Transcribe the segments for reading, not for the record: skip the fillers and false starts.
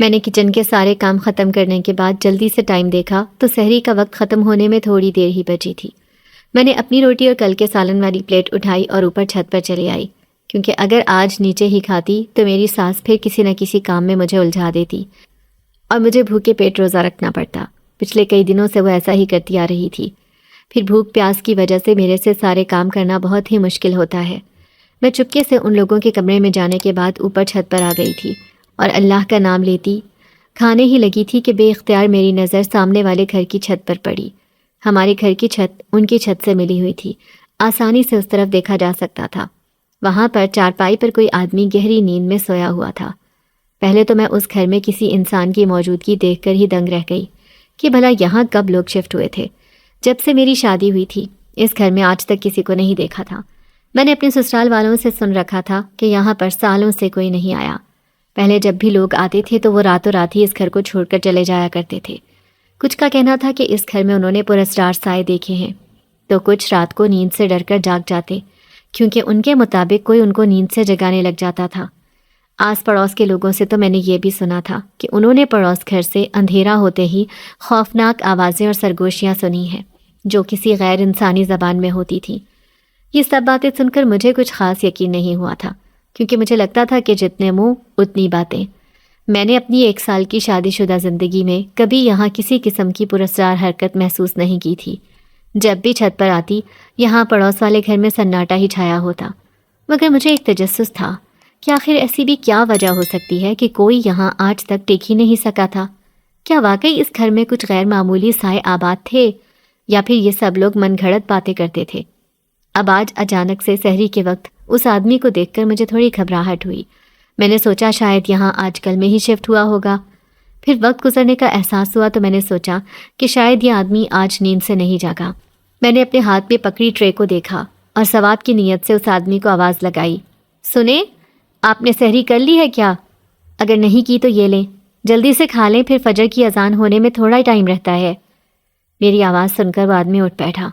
میں نے کچن کے سارے کام ختم کرنے کے بعد جلدی سے ٹائم دیکھا تو سحری کا وقت ختم ہونے میں تھوڑی دیر ہی بچی تھی۔ میں نے اپنی روٹی اور کل کے سالن والی پلیٹ اٹھائی اور اوپر چھت پر چلی آئی، کیونکہ اگر آج نیچے ہی کھاتی تو میری ساس پھر کسی نہ کسی کام میں مجھے الجھا دیتی اور مجھے بھوکے پیٹ روزہ رکھنا پڑتا۔ پچھلے کئی دنوں سے وہ ایسا ہی کرتی آ رہی تھی۔ پھر بھوک پیاس کی وجہ سے میرے سے سارے کام کرنا بہت ہی مشکل ہوتا ہے۔ میں چپکے سے ان لوگوں کے کمرے میں جانے کے بعد اوپر چھت پر آ گئی تھی اور اللہ کا نام لیتی کھانے ہی لگی تھی کہ بے اختیار میری نظر سامنے والے گھر کی چھت پر پڑی۔ ہمارے گھر کی چھت ان کی چھت سے ملی ہوئی تھی، آسانی سے اس طرف دیکھا جا سکتا تھا۔ وہاں پر چارپائی پر کوئی آدمی گہری نیند میں سویا ہوا تھا۔ پہلے تو میں اس گھر میں کسی انسان کی موجودگی دیکھ کر ہی دنگ رہ گئی کہ بھلا یہاں کب لوگ شفٹ ہوئے تھے۔ جب سے میری شادی ہوئی تھی اس گھر میں آج تک کسی کو نہیں دیکھا تھا۔ میں نے اپنے سسرال والوں سے سن رکھا تھا کہ یہاں پر سالوں سے کوئی نہیں آیا۔ پہلے جب بھی لوگ آتے تھے تو وہ راتوں رات ہی اس گھر کو چھوڑ کر چلے جایا کرتے تھے۔ کچھ کا کہنا تھا کہ اس گھر میں انہوں نے پراسرار سائے دیکھے ہیں، تو کچھ رات کو نیند سے ڈر کر جاگ جاتے، کیونکہ ان کے مطابق کوئی ان کو نیند سے جگانے لگ جاتا تھا۔ آس پڑوس کے لوگوں سے تو میں نے یہ بھی سنا تھا کہ انہوں نے پڑوس گھر سے اندھیرا ہوتے ہی خوفناک آوازیں اور سرگوشیاں سنی ہیں جو کسی غیر انسانی زبان میں ہوتی تھیں۔ یہ سب باتیں سن کر مجھے کچھ خاص یقین نہیں ہوا تھا، کیونکہ مجھے لگتا تھا کہ جتنے منہ اتنی باتیں۔ میں نے اپنی 1 سال کی شادی شدہ زندگی میں کبھی یہاں کسی قسم کی پراسرار حرکت محسوس نہیں کی تھی۔ جب بھی چھت پر آتی یہاں پڑوس والے گھر میں سناٹا ہی چھایا ہوتا، مگر مجھے ایک تجسس تھا کہ آخر ایسی بھی کیا وجہ ہو سکتی ہے کہ کوئی یہاں آج تک ٹک ہی نہیں سکا تھا۔ کیا واقعی اس گھر میں کچھ غیر معمولی سائے آباد تھے، یا پھر یہ سب لوگ من گھڑت باتیں کرتے تھے؟ اب آج اچانک سے سحری کے وقت اس آدمی کو دیکھ کر مجھے تھوڑی گھبراہٹ ہوئی۔ میں نے سوچا شاید یہاں آج کل میں ہی شفٹ ہوا ہوگا۔ پھر وقت گزرنے کا احساس ہوا تو میں نے سوچا کہ شاید یہ آدمی آج نیند سے نہیں جاگا۔ میں نے اپنے ہاتھ میں پکڑی ٹرے کو دیکھا اور ثواب کی نیت سے اس آدمی کو آواز لگائی، سنیں، آپ نے سحری کر لی ہے کیا؟ اگر نہیں کی تو یہ لیں، جلدی سے کھا لیں، پھر فجر کی اذان ہونے میں تھوڑا ہی ٹائم رہتا ہے۔ میری آواز سن کر وہ آدمی اٹھ بیٹھا۔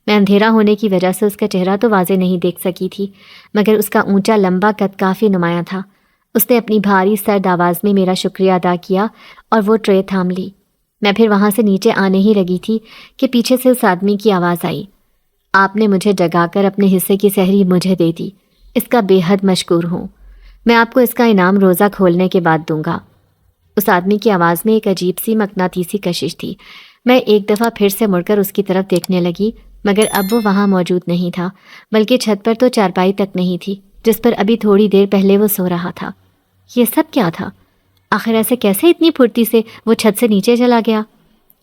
میں اندھیرا ہونے کی وجہ سے اس کا چہرہ تو واضح نہیں دیکھ سکی تھی، مگر اس کا اونچا لمبا قد کافی نمایاں تھا۔ اس نے اپنی بھاری سرد آواز میں میرا شکریہ ادا کیا اور وہ ٹرے تھام لی۔ میں پھر وہاں سے نیچے آنے ہی لگی تھی کہ پیچھے سے اس آدمی کی آواز آئی، آپ نے مجھے جگا کر اپنے حصے کی سحری مجھے دے دی، اس کا بے حد مشکور ہوں۔ میں آپ کو اس کا انعام روزہ کھولنے کے بعد دوں گا۔ اس آدمی کی آواز میں ایک عجیب سی مقناطیسی کشش تھی۔ میں ایک دفعہ پھر سے مڑ کر اس کی طرف دیکھنے لگی، مگر اب وہ وہاں موجود نہیں تھا، بلکہ چھت پر تو چارپائی تک نہیں تھی جس پر ابھی تھوڑی دیر پہلے وہ سو رہا تھا۔ یہ سب کیا تھا؟ آخر ایسے کیسے اتنی پھرتی سے وہ چھت سے نیچے چلا گیا؟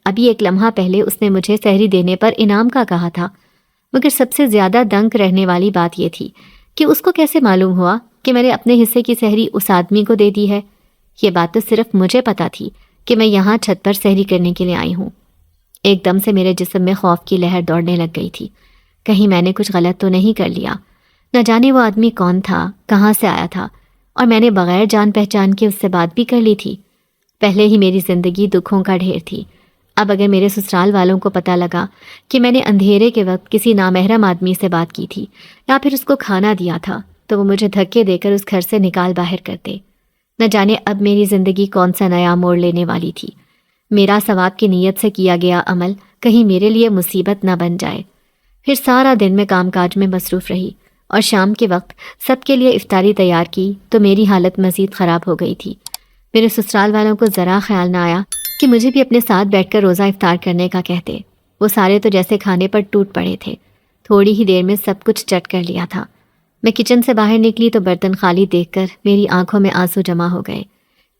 ابھی ایک لمحہ پہلے اس نے مجھے سحری دینے پر انعام کا کہا تھا، مگر سب سے زیادہ دنگ رہنے والی بات یہ تھی کہ اس کو کیسے معلوم ہوا کہ میں نے اپنے حصے کی سحری اس آدمی کو دے دی ہے؟ یہ بات تو صرف مجھے پتا تھی کہ میں یہاں چھت پر سحری کرنے کے لیے آئی ہوں۔ ایک دم سے میرے جسم میں خوف کی لہر دوڑنے لگ گئی تھی، کہیں میں نے کچھ غلط تو نہیں کر لیا؟ نہ جانے وہ آدمی کون تھا، کہاں سے آیا تھا، اور میں نے بغیر جان پہچان کے اس سے بات بھی کر لی تھی۔ پہلے ہی میری زندگی دکھوں کا ڈھیر تھی، اب اگر میرے سسرال والوں کو پتہ لگا کہ میں نے اندھیرے کے وقت کسی نامحرم آدمی سے بات کی تھی یا پھر اس کو کھانا دیا تھا، تو وہ مجھے دھکے دے کر اس گھر سے نکال باہر کرتے۔ نہ جانے اب میری زندگی کون سا نیا موڑ لینے والی تھی۔ میرا ثواب کی نیت سے کیا گیا عمل کہیں میرے لیے مصیبت نہ بن جائے۔ پھر سارا دن میں کام کاج میں مصروف رہی اور شام کے وقت سب کے لیے افطاری تیار کی تو میری حالت مزید خراب ہو گئی تھی۔ میرے سسرال والوں کو ذرا خیال نہ آیا کہ مجھے بھی اپنے ساتھ بیٹھ کر روزہ افطار کرنے کا کہتے۔ وہ سارے تو جیسے کھانے پر ٹوٹ پڑے تھے، تھوڑی ہی دیر میں سب کچھ چٹ کر لیا تھا۔ میں کچن سے باہر نکلی تو برتن خالی دیکھ کر میری آنکھوں میں آنسو جمع ہو گئے۔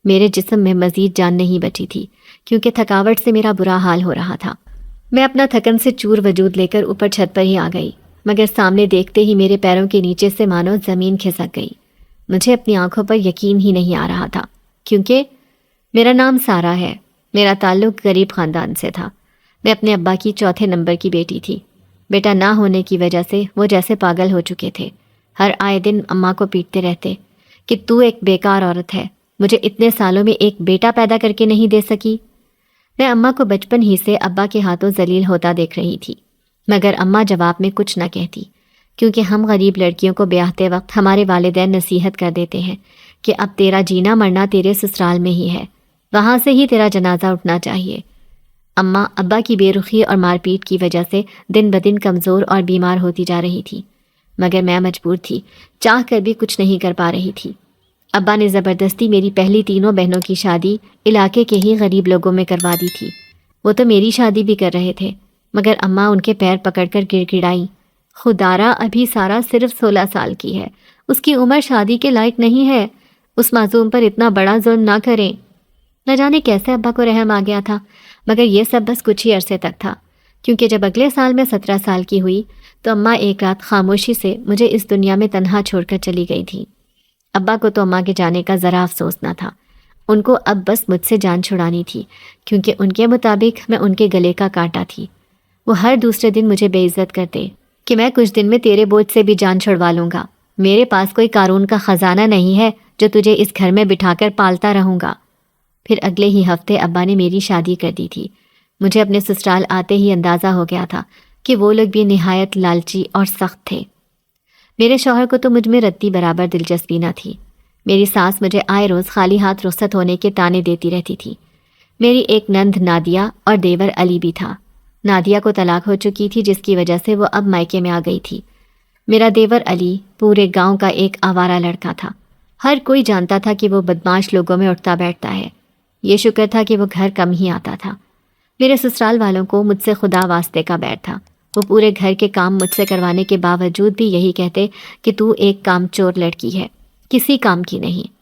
میرے جسم میں مزید جان نہیں بچی تھی کیونکہ تھکاوٹ سے میرا برا حال ہو رہا تھا۔ میں اپنا تھکن سے چور وجود لے کر اوپر چھت پر ہی آ گئی، مگر سامنے دیکھتے ہی میرے پیروں کے نیچے سے مانو زمین کھسک گئی۔ مجھے اپنی آنکھوں پر یقین ہی نہیں آ رہا تھا، کیونکہ میرا نام سارا ہے، میرا تعلق غریب خاندان سے تھا۔ میں اپنے ابا کی 4 نمبر کی بیٹی تھی۔ بیٹا نہ ہونے کی وجہ سے وہ جیسے پاگل ہو چکے تھے، ہر آئے دن اماں کو پیٹتے رہتے کہ تو ایک بیکار عورت ہے، مجھے اتنے سالوں میں ایک بیٹا پیدا کر کے نہیں دے سکی۔ میں اماں کو بچپن ہی سے ابا کے ہاتھوں ذلیل ہوتا دیکھ رہی تھی، مگر اماں جواب میں کچھ نہ کہتی، کیونکہ ہم غریب لڑکیوں کو بیاہتے وقت ہمارے والدین نصیحت کر دیتے ہیں کہ اب تیرا جینا مرنا تیرے سسرال میں ہی ہے، وہاں سے ہی تیرا جنازہ اٹھنا چاہیے۔ اماں ابا کی بے رخی اور مار پیٹ کی وجہ سے دن بدن کمزور اور بیمار ہوتی جا رہی تھی، مگر میں مجبور تھی، چاہ کر بھی کچھ نہیں کر پا رہی تھی۔ ابا نے زبردستی میری پہلی تینوں بہنوں کی شادی علاقے کے ہی غریب لوگوں میں کروا دی تھی۔ وہ تو میری شادی بھی کر رہے تھے، مگر اماں ان کے پیر پکڑ کر گڑ گڑائی، خدارا ابھی سارا صرف 16 سال کی ہے، اس کی عمر شادی کے لائق نہیں ہے، اس معصوم پر اتنا بڑا ظلم نہ کریں۔ نہ جانے کیسے ابا کو رحم آ گیا تھا، مگر یہ سب بس کچھ ہی عرصے تک تھا، کیونکہ جب اگلے سال میں 17 سال کی ہوئی تو اماں ایک رات خاموشی سے مجھے اس دنیا میں تنہا چھوڑ کر چلی گئی تھی۔ ابا کو تو اماں کے جانے کا ذرا افسوس نہ تھا، ان کو اب بس مجھ سے جان چھڑانی تھی، کیونکہ ان کے مطابق میں ان کے گلے کا کانٹا تھی۔ وہ ہر دوسرے دن مجھے بے عزت کرتے کہ میں کچھ دن میں تیرے بوجھ سے بھی جان چھڑوا لوں گا، میرے پاس کوئی قارون کا خزانہ نہیں ہے جو تجھے اس گھر میں بٹھا کر پالتا رہوں گا۔ پھر اگلے ہی ہفتے ابا نے میری شادی کر دی تھی۔ مجھے اپنے سسرال آتے ہی اندازہ ہو گیا تھا کہ وہ لوگ بھی نہایت لالچی اور سخت تھے۔ میرے شوہر کو تو مجھ میں رتی برابر دلچسپی نہ تھی۔ میری ساس مجھے آئے روز خالی ہاتھ رخصت ہونے کے طعنے دیتی رہتی تھی۔ میری ایک نند نادیہ اور دیور علی بھی تھا۔ نادیہ کو طلاق ہو چکی تھی، جس کی وجہ سے وہ اب مائکے میں آ گئی تھی۔ میرا دیور علی پورے گاؤں کا ایک آوارہ لڑکا تھا، ہر کوئی جانتا تھا کہ وہ بدماش لوگوں میں اٹھتا بیٹھتا ہے۔ یہ شکر تھا کہ وہ گھر کم ہی آتا تھا۔ میرے سسرال والوں کو مجھ سے خدا واسطے کا بیٹھ تھا۔ وہ پورے گھر کے کام مجھ سے کروانے کے باوجود بھی یہی کہتے کہ تو ایک کام چور لڑکی ہے، کسی کام کی نہیں۔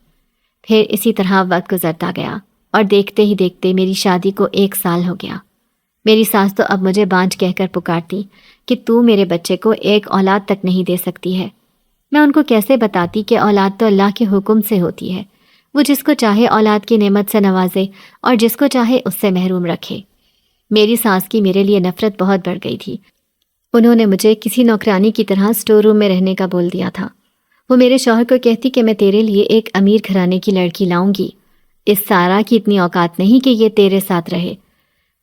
پھر اسی طرح وقت گزرتا گیا اور دیکھتے ہی دیکھتے میری شادی کو 1 سال ہو گیا۔ میری ساس تو اب مجھے بانجھ کہہ کر پکارتی کہ تو میرے بچے کو ایک اولاد تک نہیں دے سکتی ہے۔ میں ان کو کیسے بتاتی کہ اولاد تو اللہ کے حکم سے ہوتی ہے، وہ جس کو چاہے اولاد کی نعمت سے نوازے اور جس کو چاہے اس سے محروم رکھے۔ میری ساس کی میرے لیے نفرت بہت بڑھ گئی تھی۔ انہوں نے مجھے کسی نوکرانی کی طرح سٹور روم میں رہنے کا بول دیا تھا۔ وہ میرے شوہر کو کہتی کہ میں تیرے لیے ایک امیر گھرانے کی لڑکی لاؤں گی، اس سارا کی اتنی اوقات نہیں کہ یہ تیرے ساتھ رہے۔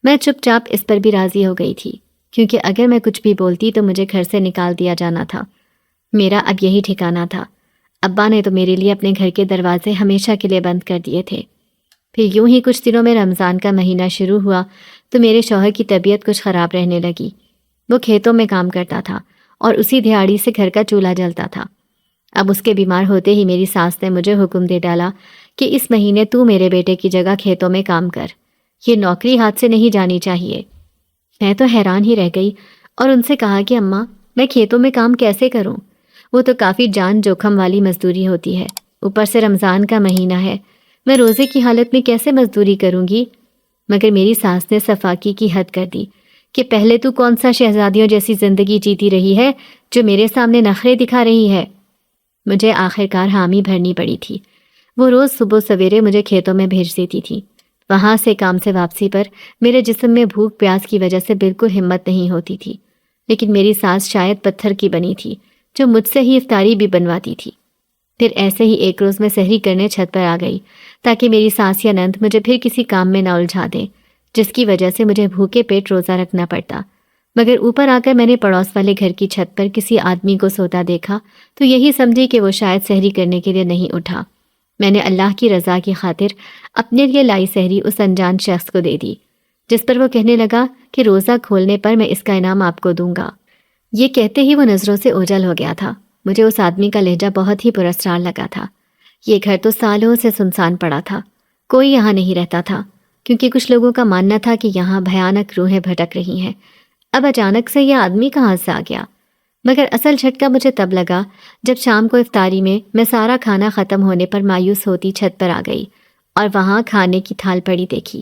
میں چپ چاپ اس پر بھی راضی ہو گئی تھی، کیونکہ اگر میں کچھ بھی بولتی تو مجھے گھر سے نکال دیا جانا تھا۔ میرا اب یہی ٹھکانہ تھا۔ ابا نے تو میرے لیے اپنے گھر کے دروازے ہمیشہ کے لیے بند کر دیے تھے۔ پھر یوں ہی کچھ دنوں میں رمضان کا مہینہ شروع ہوا تو میرے شوہر کی طبیعت کچھ خراب رہنے لگی۔ وہ کھیتوں میں کام کرتا تھا اور اسی دہاڑی سے گھر کا چولہا جلتا تھا۔ اب اس کے بیمار ہوتے ہی میری ساس نے مجھے حکم دے ڈالا کہ اس مہینے تو میرے بیٹے کی جگہ کھیتوں میں کام کر، یہ نوکری ہاتھ سے نہیں جانی چاہیے۔ میں تو حیران ہی رہ گئی اور ان سے کہا کہ اماں میں کھیتوں میں کام کیسے کروں؟ وہ تو کافی جان جوکھم والی مزدوری ہوتی ہے، اوپر سے رمضان کا مہینہ ہے، میں روزے کی حالت میں کیسے مزدوری کروں گی؟ مگر میری ساس نے صفاقی کی حد کر دی کہ پہلے تو کون سا شہزادیوں جیسی زندگی جیتی رہی ہے جو میرے سامنے نخرے دکھا رہی ہے۔ مجھے آخرکار حامی بھرنی پڑی تھی۔ وہ روز صبح سویرے مجھے کھیتوں میں بھیج دیتی تھی۔ وہاں سے کام سے واپسی پر میرے جسم میں بھوک پیاس کی وجہ سے بالکل ہمت نہیں ہوتی تھی، لیکن میری ساس شاید پتھر کی بنی تھی جو مجھ سے ہی افطاری بھی بنواتی تھی۔ پھر ایسے ہی ایک روز میں سحری کرنے چھت پر آ گئی تاکہ میری ساس یا نند مجھے پھر کسی کام میں نہ الجھا دیں، جس کی وجہ سے مجھے بھوکے پیٹ روزہ رکھنا پڑتا۔ مگر اوپر آ کر میں نے پڑوس والے گھر کی چھت پر کسی آدمی کو سوتا دیکھا تو یہی سمجھی کہ وہ شاید سحری کرنے کے لیے نہیں اٹھا۔ میں نے اللہ کی رضا کی خاطر اپنے لیے لائی سحری اس انجان شخص کو دے دی، جس پر وہ کہنے لگا کہ روزہ کھولنے پر میں اس کا انعام آپ کو دوں گا۔ یہ کہتے ہی وہ نظروں سے اوجھل ہو گیا تھا۔ مجھے اس آدمی کا لہجہ بہت ہی پراسرار لگا تھا۔ یہ گھر تو سالوں سے سنسان پڑا تھا، کوئی یہاں نہیں رہتا تھا، کیونکہ کچھ لوگوں کا ماننا تھا کہ یہاں بھیانک روحیں بھٹک رہی ہیں۔ اب اچانک سے یہ آدمی کہاں سے آ گیا؟ مگر اصل جھٹکا مجھے تب لگا جب شام کو افطاری میں سارا کھانا ختم ہونے پر مایوس ہوتی چھت پر آ گئی اور وہاں کھانے کی تھال پڑی دیکھی۔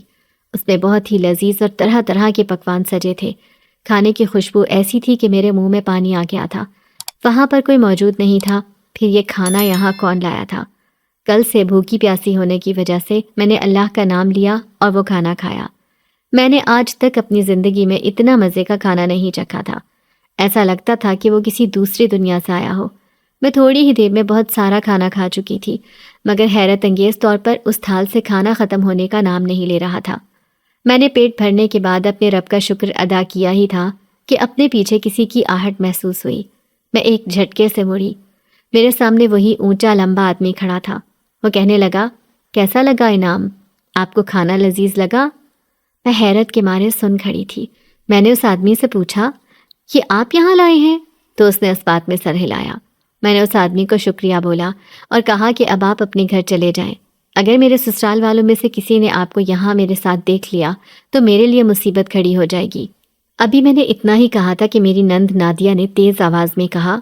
اس میں بہت ہی لذیذ اور طرح طرح کے پکوان سجے تھے۔ کھانے کی خوشبو ایسی تھی کہ میرے منہ میں پانی آ گیا تھا۔ وہاں پر کوئی موجود نہیں تھا، پھر یہ کھانا یہاں کون لایا تھا؟ کل سے بھوکی پیاسی ہونے کی وجہ سے میں نے اللہ کا نام لیا اور وہ کھانا کھایا۔ میں نے آج تک اپنی زندگی میں اتنا مزے کا کھانا نہیں چکھا تھا۔ ایسا لگتا تھا کہ وہ کسی دوسری دنیا سے آیا ہو۔ میں تھوڑی ہی دیر میں بہت سارا کھانا کھا چکی تھی، مگر حیرت انگیز طور پر اس تھال سے کھانا ختم ہونے کا نام نہیں لے رہا تھا۔ میں نے پیٹ بھرنے کے بعد اپنے رب کا شکر ادا کیا ہی تھا کہ اپنے پیچھے کسی کی آہٹ محسوس ہوئی۔ میں ایک جھٹکے سے مڑی۔ میرے سامنے وہی اونچا لمبا آدمی کھڑا تھا۔ وہ کہنے لگا، کیسا لگا انعام؟ آپ کو کھانا لذیذ لگا؟ میں حیرت کے مارے سن کھڑی تھی۔ میں نے اس آدمی سے پوچھا، یہ آپ یہاں لائے ہیں؟ تو اس نے اس بات میں سر ہلایا۔ میں نے اس آدمی کو شکریہ بولا اور کہا کہ اب آپ اپنے گھر چلے جائیں۔ اگر میرے سسرال والوں میں سے کسی نے آپ کو یہاں میرے ساتھ دیکھ لیا تو میرے لیے مصیبت کھڑی ہو جائے گی۔ ابھی میں نے اتنا ہی کہا تھا کہ میری نند نادیہ نے تیز آواز میں کہا،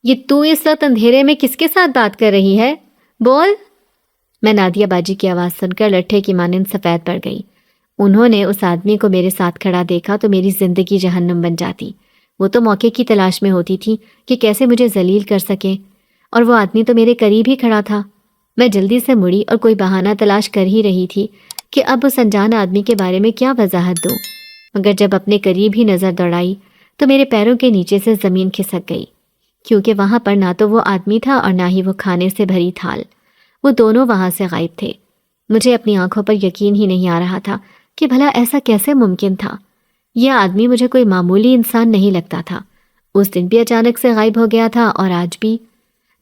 یہ تو اس وقت اندھیرے میں کس کے ساتھ بات کر رہی ہے؟ بول۔ میں نادیہ باجی کی آواز سن کر لٹھے کی مانند سفید پڑ گئی۔ انہوں نے اس آدمی کو میرے ساتھ کھڑا دیکھا تو میری زندگی جہنم بن جاتی۔ وہ تو موقع کی تلاش میں ہوتی تھی کہ کیسے مجھے ذلیل کر سکے، اور وہ آدمی تو میرے قریب ہی کھڑا تھا۔ میں جلدی سے مڑی اور کوئی بہانہ تلاش کر ہی رہی تھی کہ اب اس انجان آدمی کے بارے میں کیا وضاحت دوں، مگر جب اپنے قریب ہی نظر دوڑائی تو میرے پیروں کے نیچے سے زمین کھسک گئی، کیونکہ وہاں پر نہ تو وہ آدمی تھا اور نہ ہی وہ کھانے سے بھری تھال۔ وہ دونوں وہاں سے غائب تھے۔ مجھے اپنی آنکھوں پر یقین ہی نہیں آ رہا تھا کہ بھلا ایسا کیسے ممکن تھا۔ یہ آدمی مجھے کوئی معمولی انسان نہیں لگتا تھا۔ اس دن بھی اچانک سے غائب ہو گیا تھا اور آج بھی۔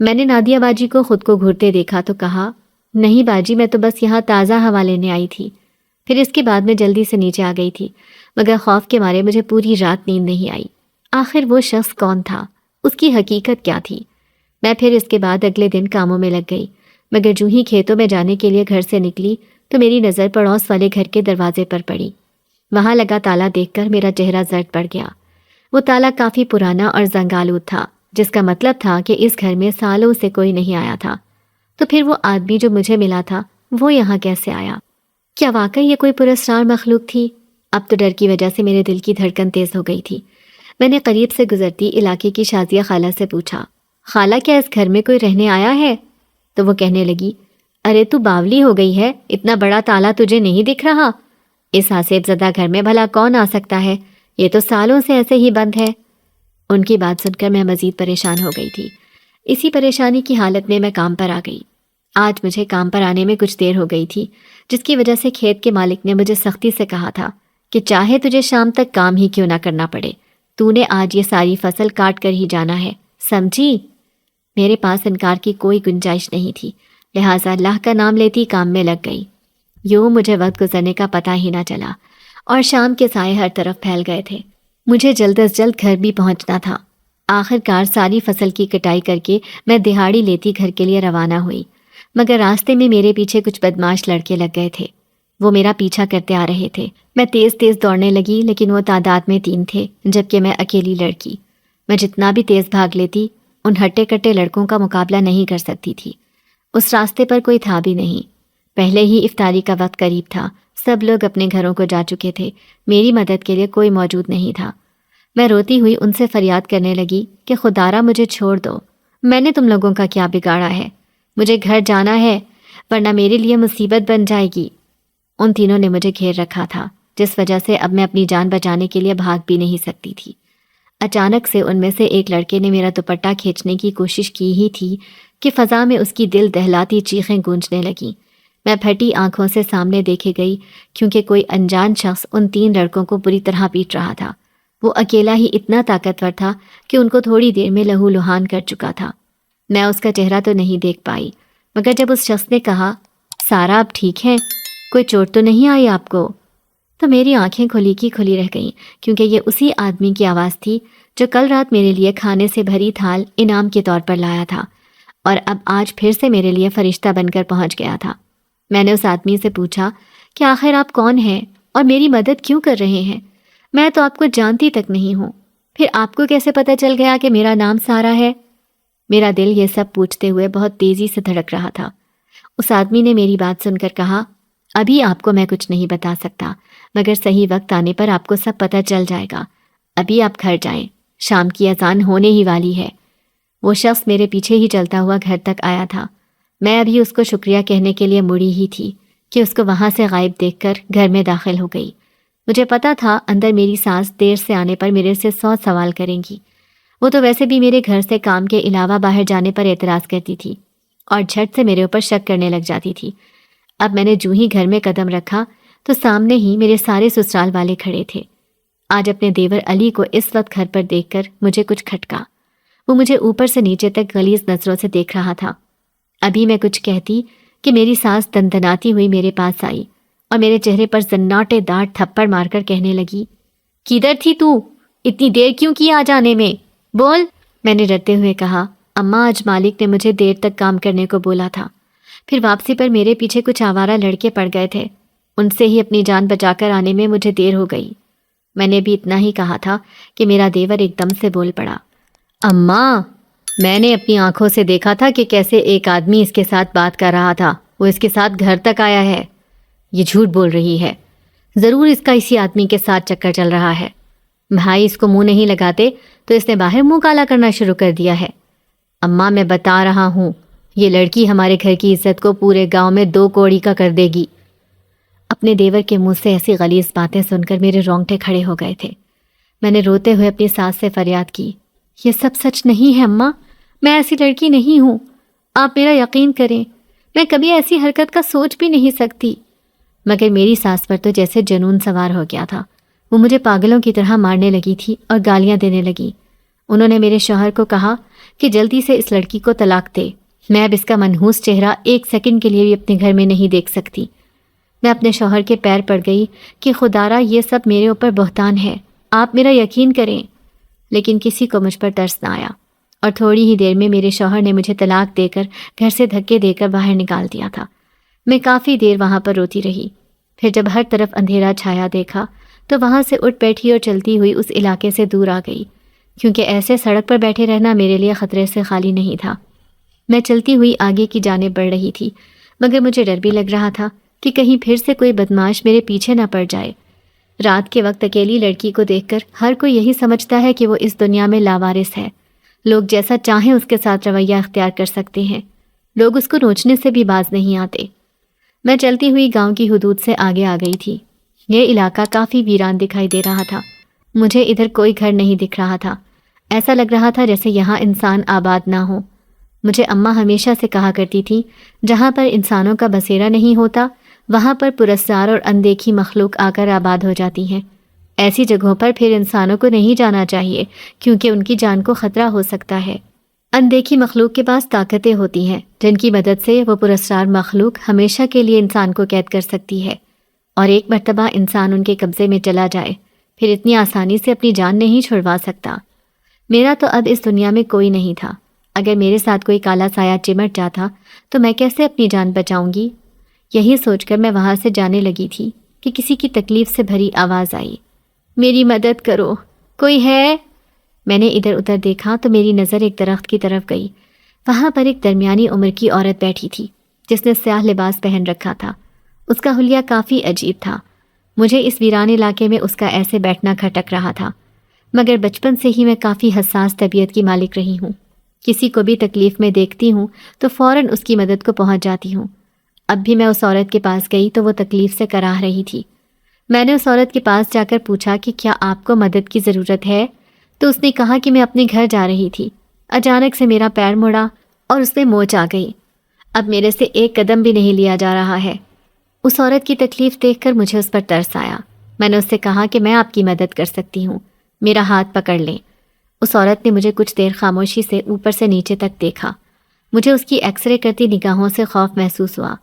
میں نے نادیہ باجی کو خود کو گھورتے دیکھا تو کہا، نہیں باجی، میں تو بس یہاں تازہ ہوا لینے آئی تھی۔ پھر اس کے بعد میں جلدی سے نیچے آ گئی تھی، مگر خوف کے مارے مجھے پوری رات نیند نہیں آئی۔ آخر وہ شخص کون تھا؟ اس کی حقیقت کیا تھی؟ میں پھر اس کے بعد اگلے دن کاموں میں لگ گئی، مگر جو ہی کھیتوں میں جانے کے لیے گھر سے نکلی تو میری نظر پڑوس والے گھر کے دروازے پر پڑی۔ وہاں لگا تالا دیکھ کر میرا چہرہ زرد پڑ گیا۔ وہ تالا کافی پرانا اور زنگ آلود تھا، جس کا مطلب تھا کہ اس گھر میں سالوں سے کوئی نہیں آیا تھا۔ تو پھر وہ آدمی جو مجھے ملا تھا وہ یہاں کیسے آیا؟ کیا واقعی یہ کوئی پراسرار مخلوق تھی؟ اب تو ڈر کی وجہ سے میرے دل کی دھڑکن تیز ہو گئی تھی۔ میں نے قریب سے گزرتی علاقے کی شازیہ خالہ سے پوچھا، خالہ کیا اس گھر میں کوئی رہنے آیا ہے؟ تو وہ کہنے لگی، ارے تو باولی ہو گئی ہے، اتنا بڑا تالا تجھے نہیں دکھ رہا؟ اس حاسیب زدہ گھر میں بھلا کون آ سکتا ہے؟ یہ تو سالوں سے ایسے ہی بند ہے۔ ان کی بات سن کر میں مزید پریشان ہو گئی تھی۔ اسی پریشانی کی حالت میں کام پر آ گئی۔ آج مجھے کام پر آنے میں کچھ دیر ہو گئی تھی، جس کی وجہ سے کھیت کے مالک نے مجھے سختی سے کہا تھا کہ چاہے تجھے شام تک کام ہی کیوں نہ کرنا پڑے، تو نے آج یہ ساری فصل کاٹ کر ہی جانا ہے، سمجھی؟ میرے پاس انکار کی کوئی گنجائش نہیں تھی، لہٰذا اللہ کا نام لیتی کام میں لگ گئی۔ یوں مجھے وقت گزرنے کا پتہ ہی نہ چلا اور شام کے سائے ہر طرف پھیل گئے تھے۔ مجھے جلد از جلد گھر بھی پہنچنا تھا۔ آخر کار ساری فصل کی کٹائی کر کے میں دہاڑی لیتی گھر کے لیے روانہ ہوئی، مگر راستے میں میرے پیچھے کچھ بدماش لڑکے لگ گئے تھے۔ وہ میرا پیچھا کرتے آ رہے تھے۔ میں تیز تیز دوڑنے لگی، لیکن وہ تعداد میں 3 تھے، جبکہ میں اکیلی لڑکی۔ میں جتنا بھی تیز بھاگ لیتی، ان ہٹے کٹے لڑکوں کا مقابلہ نہیں کر سکتی تھی۔ اس راستے پر کوئی تھا بھی نہیں۔ پہلے ہی افطاری کا وقت قریب تھا، سب لوگ اپنے گھروں کو جا چکے تھے، میری مدد کے لیے کوئی موجود نہیں تھا۔ میں روتی ہوئی ان سے فریاد کرنے لگی کہ خدارا مجھے چھوڑ دو، میں نے تم لوگوں کا کیا بگاڑا ہے؟ مجھے گھر جانا ہے، ورنہ میرے لیے مصیبت بن جائے گی۔ ان تینوں نے مجھے گھیر رکھا تھا، جس وجہ سے اب میں اپنی جان بچانے کے لیے بھاگ بھی نہیں سکتی تھی۔ اچانک سے ان میں سے ایک لڑکے نے میرا دوپٹہ کھینچنے کی کوشش کی ہی تھی کہ فضا میں اس کی دل دہلاتی چیخیں گونجنے لگیں۔ میں پھٹی آنکھوں سے سامنے دیکھے گئی، کیونکہ کوئی انجان شخص ان 3 لڑکوں کو بری طرح پیٹ رہا تھا۔ وہ اکیلا ہی اتنا طاقتور تھا کہ ان کو تھوڑی دیر میں لہو لہان کر چکا تھا۔ میں اس کا چہرہ تو نہیں دیکھ پائی، مگر جب اس شخص نے کہا، سارا اب ٹھیک ہے، کوئی چوٹ تو نہیں آئی آپ کو؟ تو میری آنکھیں کھلی کی کھلی رہ گئیں، کیونکہ یہ اسی آدمی کی آواز تھی جو کل رات میرے لیے کھانے سے بھری تھال انعام کے طور پر لایا تھا، اور اب آج پھر سے میرے لیے فرشتہ بن کر پہنچ گیا تھا۔ میں نے اس آدمی سے پوچھا کہ آخر آپ کون ہیں اور میری مدد کیوں کر رہے ہیں؟ میں تو آپ کو جانتی تک نہیں ہوں، پھر آپ کو کیسے پتہ چل گیا کہ میرا نام سارا ہے؟ میرا دل یہ سب پوچھتے ہوئے بہت تیزی سے دھڑک رہا تھا۔ اس آدمی نے میری بات سن کر کہا، ابھی آپ کو میں کچھ نہیں بتا سکتا، مگر صحیح وقت آنے پر آپ کو سب پتہ چل جائے گا۔ ابھی آپ گھر جائیں، شام کی اذان ہونے ہی والی ہے۔ وہ شخص میرے پیچھے ہی چلتا ہوا گھر تک آیا تھا۔ میں ابھی اس کو شکریہ کہنے کے لیے مڑی ہی تھی کہ اس کو وہاں سے غائب دیکھ کر گھر میں داخل ہو گئی۔ مجھے پتا تھا اندر میری ساس دیر سے آنے پر میرے سے 100 سوال کریں گی۔ وہ تو ویسے بھی میرے گھر سے کام کے علاوہ باہر جانے پر اعتراض کرتی تھی اور جھٹ سے میرے اوپر شک کرنے لگ جاتی تھی۔ اب میں نے جو ہی گھر میں قدم رکھا تو سامنے ہی میرے سارے سسرال والے کھڑے تھے۔ آج اپنے دیور علی کو اس وقت گھر پر دیکھ کر مجھے کچھ کھٹکا۔ وہ مجھے اوپر سے نیچے تک غلیظ نظروں سے دیکھ رہا تھا۔ ابھی میں کچھ کہتی کہ میری ساس دندناتی ہوئی میرے پاس آئی اور میرے چہرے پر زناٹے دار تھپڑ مار کر کہنے لگی، کدھر تھی تو؟ اتنی دیر کیوں کی آ جانے میں؟ بول۔ میں نے ڈرتے ہوئے کہا، اماں آج مالک نے مجھے دیر تک کام کرنے کو بولا تھا۔ پھر واپسی پر میرے پیچھے کچھ آوارہ لڑکے پڑ گئے تھے، ان سے ہی اپنی جان بچا کر آنے میں مجھے دیر ہو گئی۔ میں نے بھی اتنا ہی کہا تھا کہ میرا دیور ایک دم سے بول پڑا، اماں میں نے اپنی آنکھوں سے دیکھا تھا کہ کیسے ایک آدمی اس کے ساتھ بات کر رہا تھا، وہ اس کے ساتھ گھر تک آیا ہے۔ یہ جھوٹ بول رہی ہے، ضرور اس کا اسی آدمی کے ساتھ چکر چل رہا ہے۔ بھائی اس کو منہ نہیں لگاتے تو اس نے باہر منہ کالا کرنا شروع کر دیا ہے۔ اماں میں بتا رہا ہوں، یہ لڑکی ہمارے گھر کی عزت کو پورے گاؤں میں 2 کوڑی کا کر دے گی۔ اپنے دیور کے منہ سے ایسی غلیظ باتیں سن کر میرے رونگٹے کھڑے ہو گئے تھے۔ میں نے روتے ہوئے اپنی ساس سے فریاد کی، یہ سب سچ نہیں ہے اماں، میں ایسی لڑکی نہیں ہوں، آپ میرا یقین کریں، میں کبھی ایسی حرکت کا سوچ بھی نہیں سکتی۔ مگر میری ساس پر تو جیسے جنون سوار ہو گیا تھا، وہ مجھے پاگلوں کی طرح مارنے لگی تھی اور گالیاں دینے لگی۔ انہوں نے میرے شوہر کو کہا کہ جلدی سے اس لڑکی کو طلاق دے، میں اب اس کا منحوس چہرہ 1 سیکنڈ کے لیے بھی اپنے گھر میں نہیں دیکھ سکتی۔ میں اپنے شوہر کے پیر پڑ گئی کہ خدارا یہ سب میرے اوپر بہتان ہے، آپ میرا یقین کریں۔ لیکن کسی کو مجھ پر ترس نہ آیا اور تھوڑی ہی دیر میں میرے شوہر نے مجھے طلاق دے کر گھر سے دھکے دے کر باہر نکال دیا تھا۔ میں کافی دیر وہاں پر روتی رہی، پھر جب ہر طرف اندھیرا چھایا دیکھا تو وہاں سے اٹھ بیٹھی اور چلتی ہوئی اس علاقے سے دور آ گئی، کیونکہ ایسے سڑک پر بیٹھے رہنا میرے لیے خطرے سے خالی نہیں تھا۔ میں چلتی ہوئی آگے کی جانب بڑھ رہی تھی، مگر مجھے ڈر بھی لگ رہا تھا کہ کہیں پھر سے کوئی بدماش میرے پیچھے نہ پڑ جائے۔ رات کے وقت اکیلی لڑکی کو دیکھ کر ہر کوئی یہی سمجھتا ہے کہ وہ اس دنیا میں لاوارث ہے، لوگ جیسا چاہیں اس کے ساتھ رویہ اختیار کر سکتے ہیں، لوگ اس کو نوچنے سے بھی باز نہیں آتے۔ میں چلتی ہوئی گاؤں کی حدود سے آگے آ گئی تھی۔ یہ علاقہ کافی ویران دکھائی دے رہا تھا، مجھے ادھر کوئی گھر نہیں دکھ رہا تھا، ایسا لگ رہا تھا جیسے یہاں انسان آباد نہ ہو۔ مجھے اماں ہمیشہ سے کہا کرتی تھی، جہاں پر انسانوں کا بسیرا نہیں ہوتا وہاں پر پرسرار اور اندیکھی مخلوق آ کر آباد ہو جاتی ہیں۔ ایسی جگہوں پر پھر انسانوں کو نہیں جانا چاہیے، کیونکہ ان کی جان کو خطرہ ہو سکتا ہے۔ اندیکھی مخلوق کے پاس طاقتیں ہوتی ہیں جن کی مدد سے وہ پرسرار مخلوق ہمیشہ کے لیے انسان کو قید کر سکتی ہے، اور ایک مرتبہ انسان ان کے قبضے میں چلا جائے پھر اتنی آسانی سے اپنی جان نہیں چھڑوا سکتا۔ میرا تو اب اس دنیا میں کوئی نہیں تھا، اگر میرے ساتھ کوئی کالا سایہ چمٹ جاتا تو میں کیسے اپنی جان بچاؤں گی؟ یہی سوچ کر میں وہاں سے جانے لگی تھی کہ کسی کی تکلیف سے بھری آواز آئی، میری مدد کرو، کوئی ہے؟ میں نے ادھر ادھر دیکھا تو میری نظر ایک درخت کی طرف گئی۔ وہاں پر ایک درمیانی عمر کی عورت بیٹھی تھی جس نے سیاہ لباس پہن رکھا تھا، اس کا حلیہ کافی عجیب تھا۔ مجھے اس ویران علاقے میں اس کا ایسے بیٹھنا کھٹک رہا تھا، مگر بچپن سے ہی میں کافی حساس طبیعت کی مالک رہی ہوں، کسی کو بھی تکلیف میں دیکھتی ہوں تو فوراً اس کی مدد کو پہنچ جاتی ہوں۔ اب بھی میں اس عورت کے پاس گئی تو وہ تکلیف سے کراہ رہی تھی۔ میں نے اس عورت کے پاس جا کر پوچھا کہ کیا آپ کو مدد کی ضرورت ہے؟ تو اس نے کہا کہ میں اپنے گھر جا رہی تھی، اچانک سے میرا پیر مڑا اور اس میں موچ آ گئی، اب میرے سے ایک قدم بھی نہیں لیا جا رہا ہے۔ اس عورت کی تکلیف دیکھ کر مجھے اس پر ترس آیا۔ میں نے اس سے کہا کہ میں آپ کی مدد کر سکتی ہوں، میرا ہاتھ پکڑ لیں۔ اس عورت نے مجھے کچھ دیر خاموشی سے اوپر سے نیچے تک دیکھا۔ مجھے اس کی ایکس رے کرتی نگاہوں سے خوف محسوس ہوا،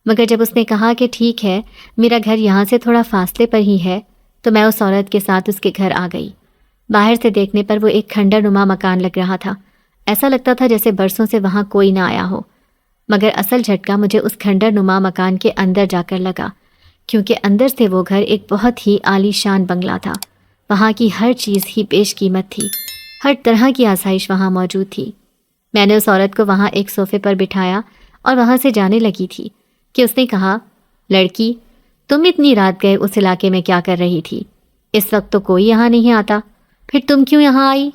مگر جب اس نے کہا کہ ٹھیک ہے، میرا گھر یہاں سے تھوڑا فاصلے پر ہی ہے، تو میں اس عورت کے ساتھ اس کے گھر آ گئی۔ باہر سے دیکھنے پر وہ ایک کھنڈر نما مکان لگ رہا تھا، ایسا لگتا تھا جیسے برسوں سے وہاں کوئی نہ آیا ہو، مگر اصل جھٹکا مجھے اس کھنڈر نما مکان کے اندر جا کر لگا، کیونکہ اندر سے وہ گھر ایک بہت ہی عالی شان بنگلہ تھا۔ وہاں کی ہر چیز ہی بیش قیمت تھی، ہر طرح کی آسائش وہاں موجود تھی۔ میں نے اس عورت کو وہاں ایک صوفے پر بٹھایا اور وہاں سے جانے لگی تھی کہ اس نے کہا، لڑکی تم اتنی رات گئے اس علاقے میں کیا کر رہی تھی؟ اس وقت تو کوئی یہاں نہیں آتا، پھر تم کیوں یہاں آئی؟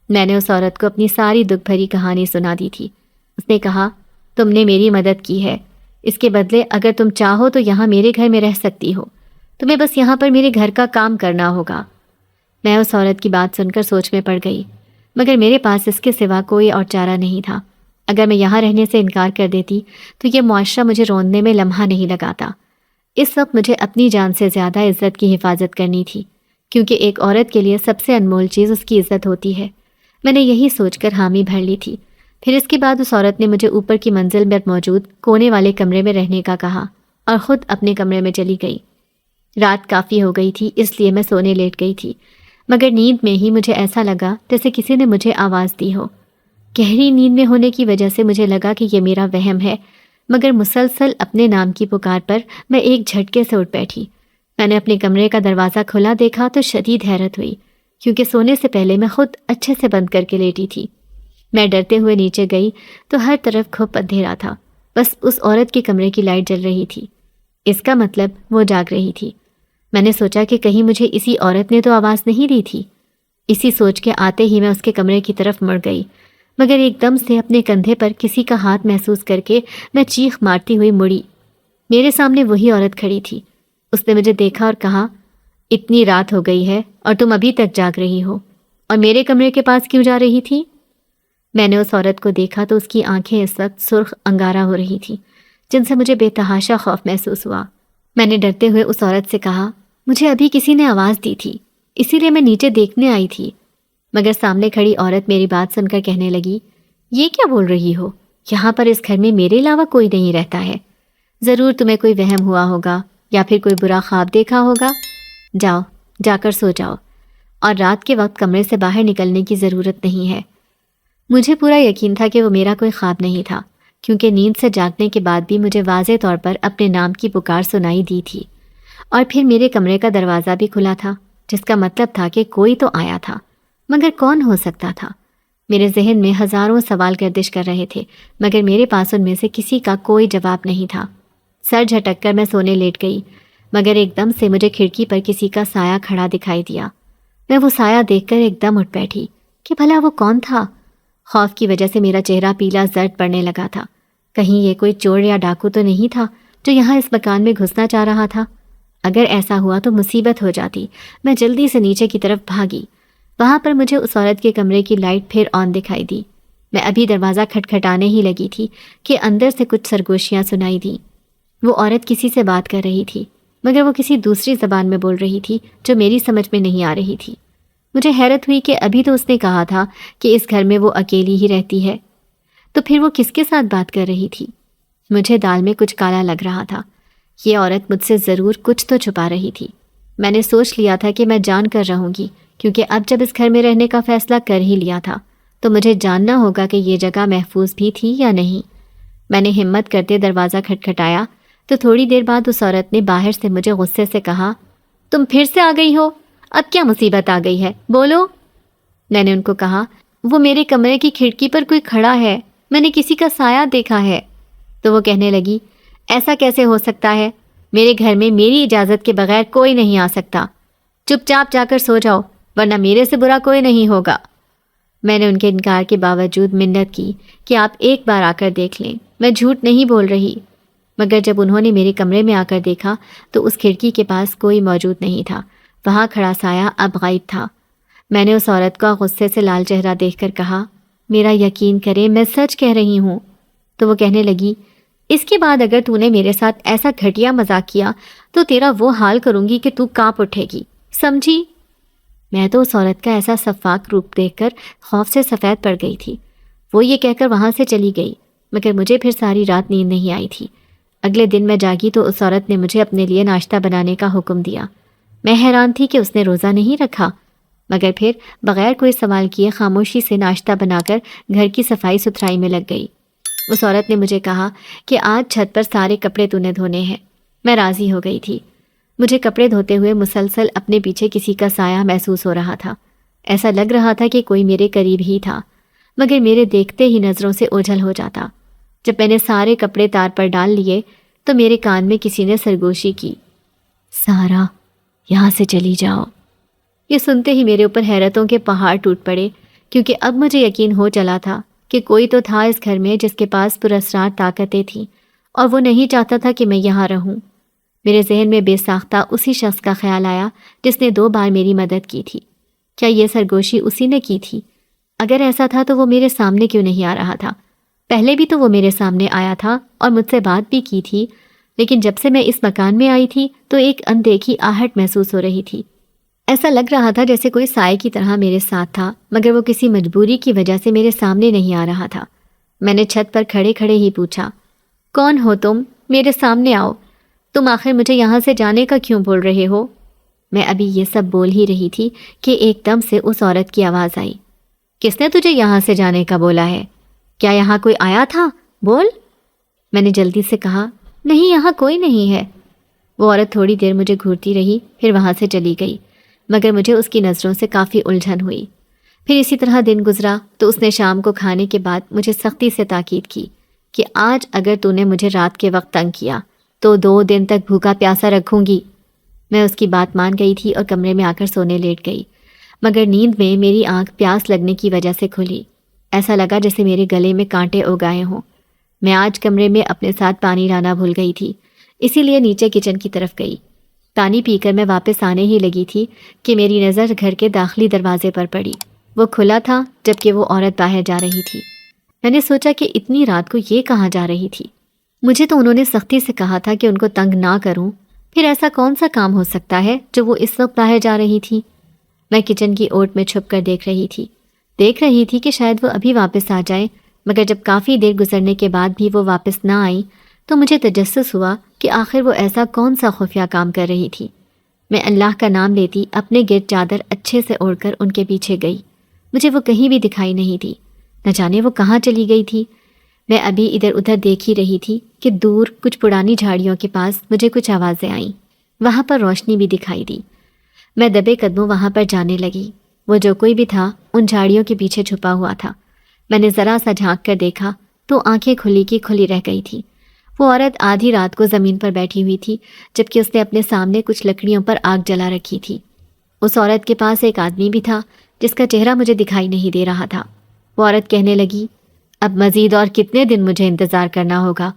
میں نے اس عورت کو اپنی ساری دکھ بھری کہانی سنا دی تھی۔ اس نے کہا، تم نے میری مدد کی ہے، اس کے بدلے اگر تم چاہو تو یہاں میرے گھر میں رہ سکتی ہو، تمہیں بس یہاں پر میرے گھر کا کام کرنا ہوگا۔ میں اس عورت کی بات سن کر سوچ میں پڑ گئی، مگر میرے پاس اس کے سوا کوئی اور چارہ نہیں تھا۔ اگر میں یہاں رہنے سے انکار کر دیتی تو یہ معاشرہ مجھے روندنے میں لمحہ نہیں لگاتا۔ اس وقت مجھے اپنی جان سے زیادہ عزت کی حفاظت کرنی تھی، کیونکہ ایک عورت کے لیے سب سے انمول چیز اس کی عزت ہوتی ہے۔ میں نے یہی سوچ کر حامی بھر لی تھی۔ پھر اس کے بعد اس عورت نے مجھے اوپر کی منزل میں موجود کونے والے کمرے میں رہنے کا کہا اور خود اپنے کمرے میں چلی گئی۔ رات کافی ہو گئی تھی، اس لیے میں سونے لیٹ گئی تھی، مگر نیند میں ہی مجھے ایسا لگا جیسے کسی نے مجھے آواز دی ہو۔ گہری نیند میں ہونے کی وجہ سے مجھے لگا کہ یہ میرا وہم ہے، مگر مسلسل اپنے نام کی پکار پر میں ایک جھٹکے سے اٹھ بیٹھی۔ میں نے اپنے کمرے کا دروازہ کھلا دیکھا تو شدید حیرت ہوئی، کیونکہ سونے سے پہلے میں خود اچھے سے بند کر کے لیٹی تھی۔ میں ڈرتے ہوئے نیچے گئی تو ہر طرف کھپ اندھیرا تھا، بس اس عورت کے کمرے کی لائٹ جل رہی تھی۔ اس کا مطلب وہ جاگ رہی تھی۔ میں نے سوچا کہ کہیں مجھے اسی عورت نے تو آواز نہیں دی تھی۔ اسی سوچ کے آتے ہی میں اس کے کمرے کی طرف مڑ گئی، مگر ایک دم سے اپنے کندھے پر کسی کا ہاتھ محسوس کر کے میں چیخ مارتی ہوئی مڑی۔ میرے سامنے وہی عورت کھڑی تھی۔ اس نے مجھے دیکھا اور کہا، اتنی رات ہو گئی ہے اور تم ابھی تک جاگ رہی ہو، اور میرے کمرے کے پاس کیوں جا رہی تھی؟ میں نے اس عورت کو دیکھا تو اس کی آنکھیں اس وقت سرخ انگارہ ہو رہی تھیں، جن سے مجھے بے تحاشا خوف محسوس ہوا۔ میں نے ڈرتے ہوئے اس عورت سے کہا، مجھے ابھی کسی نے آواز دی تھی، اسی لیے میں نیچے دیکھنے آئی تھی۔ مگر سامنے کھڑی عورت میری بات سن کر کہنے لگی، یہ کیا بول رہی ہو؟ یہاں پر اس گھر میں میرے علاوہ کوئی نہیں رہتا ہے۔ ضرور تمہیں کوئی وہم ہوا ہوگا یا پھر کوئی برا خواب دیکھا ہوگا۔ جاؤ، جا کر سو جاؤ، اور رات کے وقت کمرے سے باہر نکلنے کی ضرورت نہیں ہے۔ مجھے پورا یقین تھا کہ وہ میرا کوئی خواب نہیں تھا، کیونکہ نیند سے جاگنے کے بعد بھی مجھے واضح طور پر اپنے نام کی پکار سنائی دی تھی، اور پھر میرے کمرے کا دروازہ بھی کھلا تھا، جس کا مطلب تھا کہ کوئی تو آیا تھا، مگر کون ہو سکتا تھا؟ میرے ذہن میں ہزاروں سوال گردش کر رہے تھے، مگر میرے پاس ان میں سے کسی کا کوئی جواب نہیں تھا۔ سر جھٹک کر میں سونے لیٹ گئی، مگر ایک دم سے مجھے کھڑکی پر کسی کا سایہ کھڑا دکھائی دیا۔ میں وہ سایہ دیکھ کر ایک دم اٹھ بیٹھی کہ بھلا وہ کون تھا؟ خوف کی وجہ سے میرا چہرہ پیلا زرد پڑنے لگا تھا۔ کہیں یہ کوئی چور یا ڈاکو تو نہیں تھا جو یہاں اس مکان میں گھسنا چاہ رہا تھا؟ اگر ایسا ہوا تو مصیبت ہو جاتی۔ میں جلدی سے نیچے کی طرف بھاگی۔ وہاں پر مجھے اس عورت کے کمرے کی لائٹ پھر آن دکھائی دی۔ میں ابھی دروازہ کھٹکھٹانے ہی لگی تھی کہ اندر سے کچھ سرگوشیاں سنائی دیں۔ وہ عورت کسی سے بات کر رہی تھی، مگر وہ کسی دوسری زبان میں بول رہی تھی جو میری سمجھ میں نہیں آ رہی تھی۔ مجھے حیرت ہوئی کہ ابھی تو اس نے کہا تھا کہ اس گھر میں وہ اکیلی ہی رہتی ہے، تو پھر وہ کس کے ساتھ بات کر رہی تھی؟ مجھے دال میں کچھ کالا لگ رہا تھا۔ یہ عورت مجھ سے ضرور کچھ تو چھپا رہی تھی۔ میں نے سوچ لیا تھا کہ میں جان کر رہوں گی، کیونکہ اب جب اس گھر میں رہنے کا فیصلہ کر ہی لیا تھا تو مجھے جاننا ہوگا کہ یہ جگہ محفوظ بھی تھی یا نہیں۔ میں نے ہمت کرتے دروازہ کھٹکھٹایا تو تھوڑی دیر بعد اس عورت نے باہر سے مجھے غصے سے کہا، تم پھر سے آ گئی ہو؟ اب کیا مصیبت آ گئی ہے؟ بولو۔ میں نے ان کو کہا، وہ میرے کمرے کی کھڑکی پر کوئی کھڑا ہے، میں نے کسی کا سایہ دیکھا ہے۔ تو وہ کہنے لگی، ایسا کیسے ہو سکتا ہے؟ میرے گھر میں میری اجازت کے بغیر کوئی نہیں آ سکتا۔ چپ چاپ جا کر سو جاؤ، ورنہ میرے سے برا کوئی نہیں ہوگا۔ میں نے ان کے انکار کے باوجود منت کی کہ آپ ایک بار آ کر دیکھ لیں، میں جھوٹ نہیں بول رہی۔ مگر جب انہوں نے میرے کمرے میں آ کر دیکھا تو اس کھڑکی کے پاس کوئی موجود نہیں تھا، وہاں کھڑا سایہ اب غائب تھا۔ میں نے اس عورت کو غصے سے لال چہرہ دیکھ کر کہا، میرا یقین کرے، میں سچ کہہ رہی ہوں۔ تو وہ کہنے لگی، اس کے بعد اگر تو نے میرے ساتھ ایسا گھٹیا مذاق کیا تو تیرا وہ حال کروں گی کہ تو کانپ اٹھے گی، سمجھی؟ میں تو اس عورت کا ایسا شفاق روپ دیکھ کر خوف سے سفید پڑ گئی تھی۔ وہ یہ کہہ کر وہاں سے چلی گئی، مگر مجھے پھر ساری رات نیند نہیں آئی تھی۔ اگلے دن میں جاگی تو اس عورت نے مجھے اپنے لیے ناشتہ بنانے کا حکم دیا۔ میں حیران تھی کہ اس نے روزہ نہیں رکھا، مگر پھر بغیر کوئی سوال کیے خاموشی سے ناشتہ بنا کر گھر کی صفائی ستھرائی میں لگ گئی۔ اس عورت نے مجھے کہا کہ آج چھت پر سارے کپڑے تو نے دھونے ہیں۔ میں راضی ہو گئی تھی۔ مجھے کپڑے دھوتے ہوئے مسلسل اپنے پیچھے کسی کا سایہ محسوس ہو رہا تھا۔ ایسا لگ رہا تھا کہ کوئی میرے قریب ہی تھا، مگر میرے دیکھتے ہی نظروں سے اوجھل ہو جاتا۔ جب میں نے سارے کپڑے تار پر ڈال لیے تو میرے کان میں کسی نے سرگوشی کی، سارا، یہاں سے چلی جاؤ۔ یہ سنتے ہی میرے اوپر حیرتوں کے پہاڑ ٹوٹ پڑے، کیونکہ اب مجھے یقین ہو چلا تھا کہ کوئی تو تھا اس گھر میں جس کے پاس پراسرار طاقتیں تھیں، اور وہ نہیں چاہتا تھا کہ میں یہاں رہوں۔ میرے ذہن میں بے ساختہ اسی شخص کا خیال آیا جس نے 2 بار میری مدد کی تھی۔ کیا یہ سرگوشی اسی نے کی تھی؟ اگر ایسا تھا تو وہ میرے سامنے کیوں نہیں آ رہا تھا؟ پہلے بھی تو وہ میرے سامنے آیا تھا اور مجھ سے بات بھی کی تھی، لیکن جب سے میں اس مکان میں آئی تھی تو ایک اندیکھی آہٹ محسوس ہو رہی تھی۔ ایسا لگ رہا تھا جیسے کوئی سائے کی طرح میرے ساتھ تھا، مگر وہ کسی مجبوری کی وجہ سے میرے سامنے نہیں آ رہا تھا۔ میں نے چھت پر کھڑے کھڑے ہی پوچھا، کون ہو تم؟ میرے سامنے آؤ۔ تم آخر مجھے یہاں سے جانے کا کیوں بول رہے ہو؟ میں ابھی یہ سب بول ہی رہی تھی کہ ایک دم سے اس عورت کی آواز آئی۔ کس نے تجھے یہاں سے جانے کا بولا ہے؟ کیا یہاں کوئی آیا تھا؟ بول۔ میں نے جلدی سے کہا، نہیں یہاں کوئی نہیں ہے۔ وہ عورت تھوڑی دیر مجھے گھورتی رہی، پھر وہاں سے چلی گئی، مگر مجھے اس کی نظروں سے کافی الجھن ہوئی۔ پھر اسی طرح دن گزرا تو اس نے شام کو کھانے کے بعد مجھے سختی سے تاکید کی کہ آج اگر تو نے مجھے رات کے وقت تنگ کیا تو 2 دن تک بھوکا پیاسا رکھوں گی۔ میں اس کی بات مان گئی تھی اور کمرے میں آ کر سونے لیٹ گئی، مگر نیند میں میری آنکھ پیاس لگنے کی وجہ سے کھلی۔ ایسا لگا جیسے میرے گلے میں کانٹے اگائے ہوں۔ میں آج کمرے میں اپنے ساتھ پانی لانا بھول گئی تھی، اسی لیے نیچے کچن کی طرف گئی۔ پانی پی کر میں واپس آنے ہی لگی تھی کہ میری نظر گھر کے داخلی دروازے پر پڑی۔ وہ کھلا تھا جبکہ وہ عورت باہر جا رہی تھی۔ میں نے سوچا کہ اتنی رات کو یہ کہاں جا رہی تھی؟ مجھے تو انہوں نے سختی سے کہا تھا کہ ان کو تنگ نہ کروں، پھر ایسا کون سا کام ہو سکتا ہے جو وہ اس وقت باہر جا رہی تھی؟ میں کچن کی اوٹ میں چھپ کر دیکھ رہی تھی کہ شاید وہ ابھی واپس آ جائے، مگر جب کافی دیر گزرنے کے بعد بھی وہ واپس نہ آئی تو مجھے تجسس ہوا کہ آخر وہ ایسا کون سا خفیہ کام کر رہی تھی۔ میں اللہ کا نام لیتی اپنے گرد چادر اچھے سے اوڑھ کر ان کے پیچھے گئی۔ مجھے وہ کہیں بھی دکھائی نہیں دی، نہ جانے وہ کہاں چلی گئی تھی۔ میں ابھی ادھر ادھر دیکھ ہی رہی تھی کہ دور کچھ پرانی جھاڑیوں کے پاس مجھے کچھ آوازیں آئیں، وہاں پر روشنی بھی دکھائی دی۔ میں دبے قدموں وہاں پر جانے لگی۔ وہ جو کوئی بھی تھا ان جھاڑیوں کے پیچھے چھپا ہوا تھا۔ میں نے ذرا سا جھانک کر دیکھا تو آنکھیں کھلی کی کھلی رہ گئی تھی۔ وہ عورت آدھی رات کو زمین پر بیٹھی ہوئی تھی، جبکہ اس نے اپنے سامنے کچھ لکڑیوں پر آگ جلا رکھی تھی۔ اس عورت کے پاس ایک آدمی بھی تھا جس کا چہرہ مجھے دکھائی نہیں دے رہا تھا۔ وہ عورت کہنے لگی، اب مزید اور کتنے دن مجھے انتظار کرنا ہوگا؟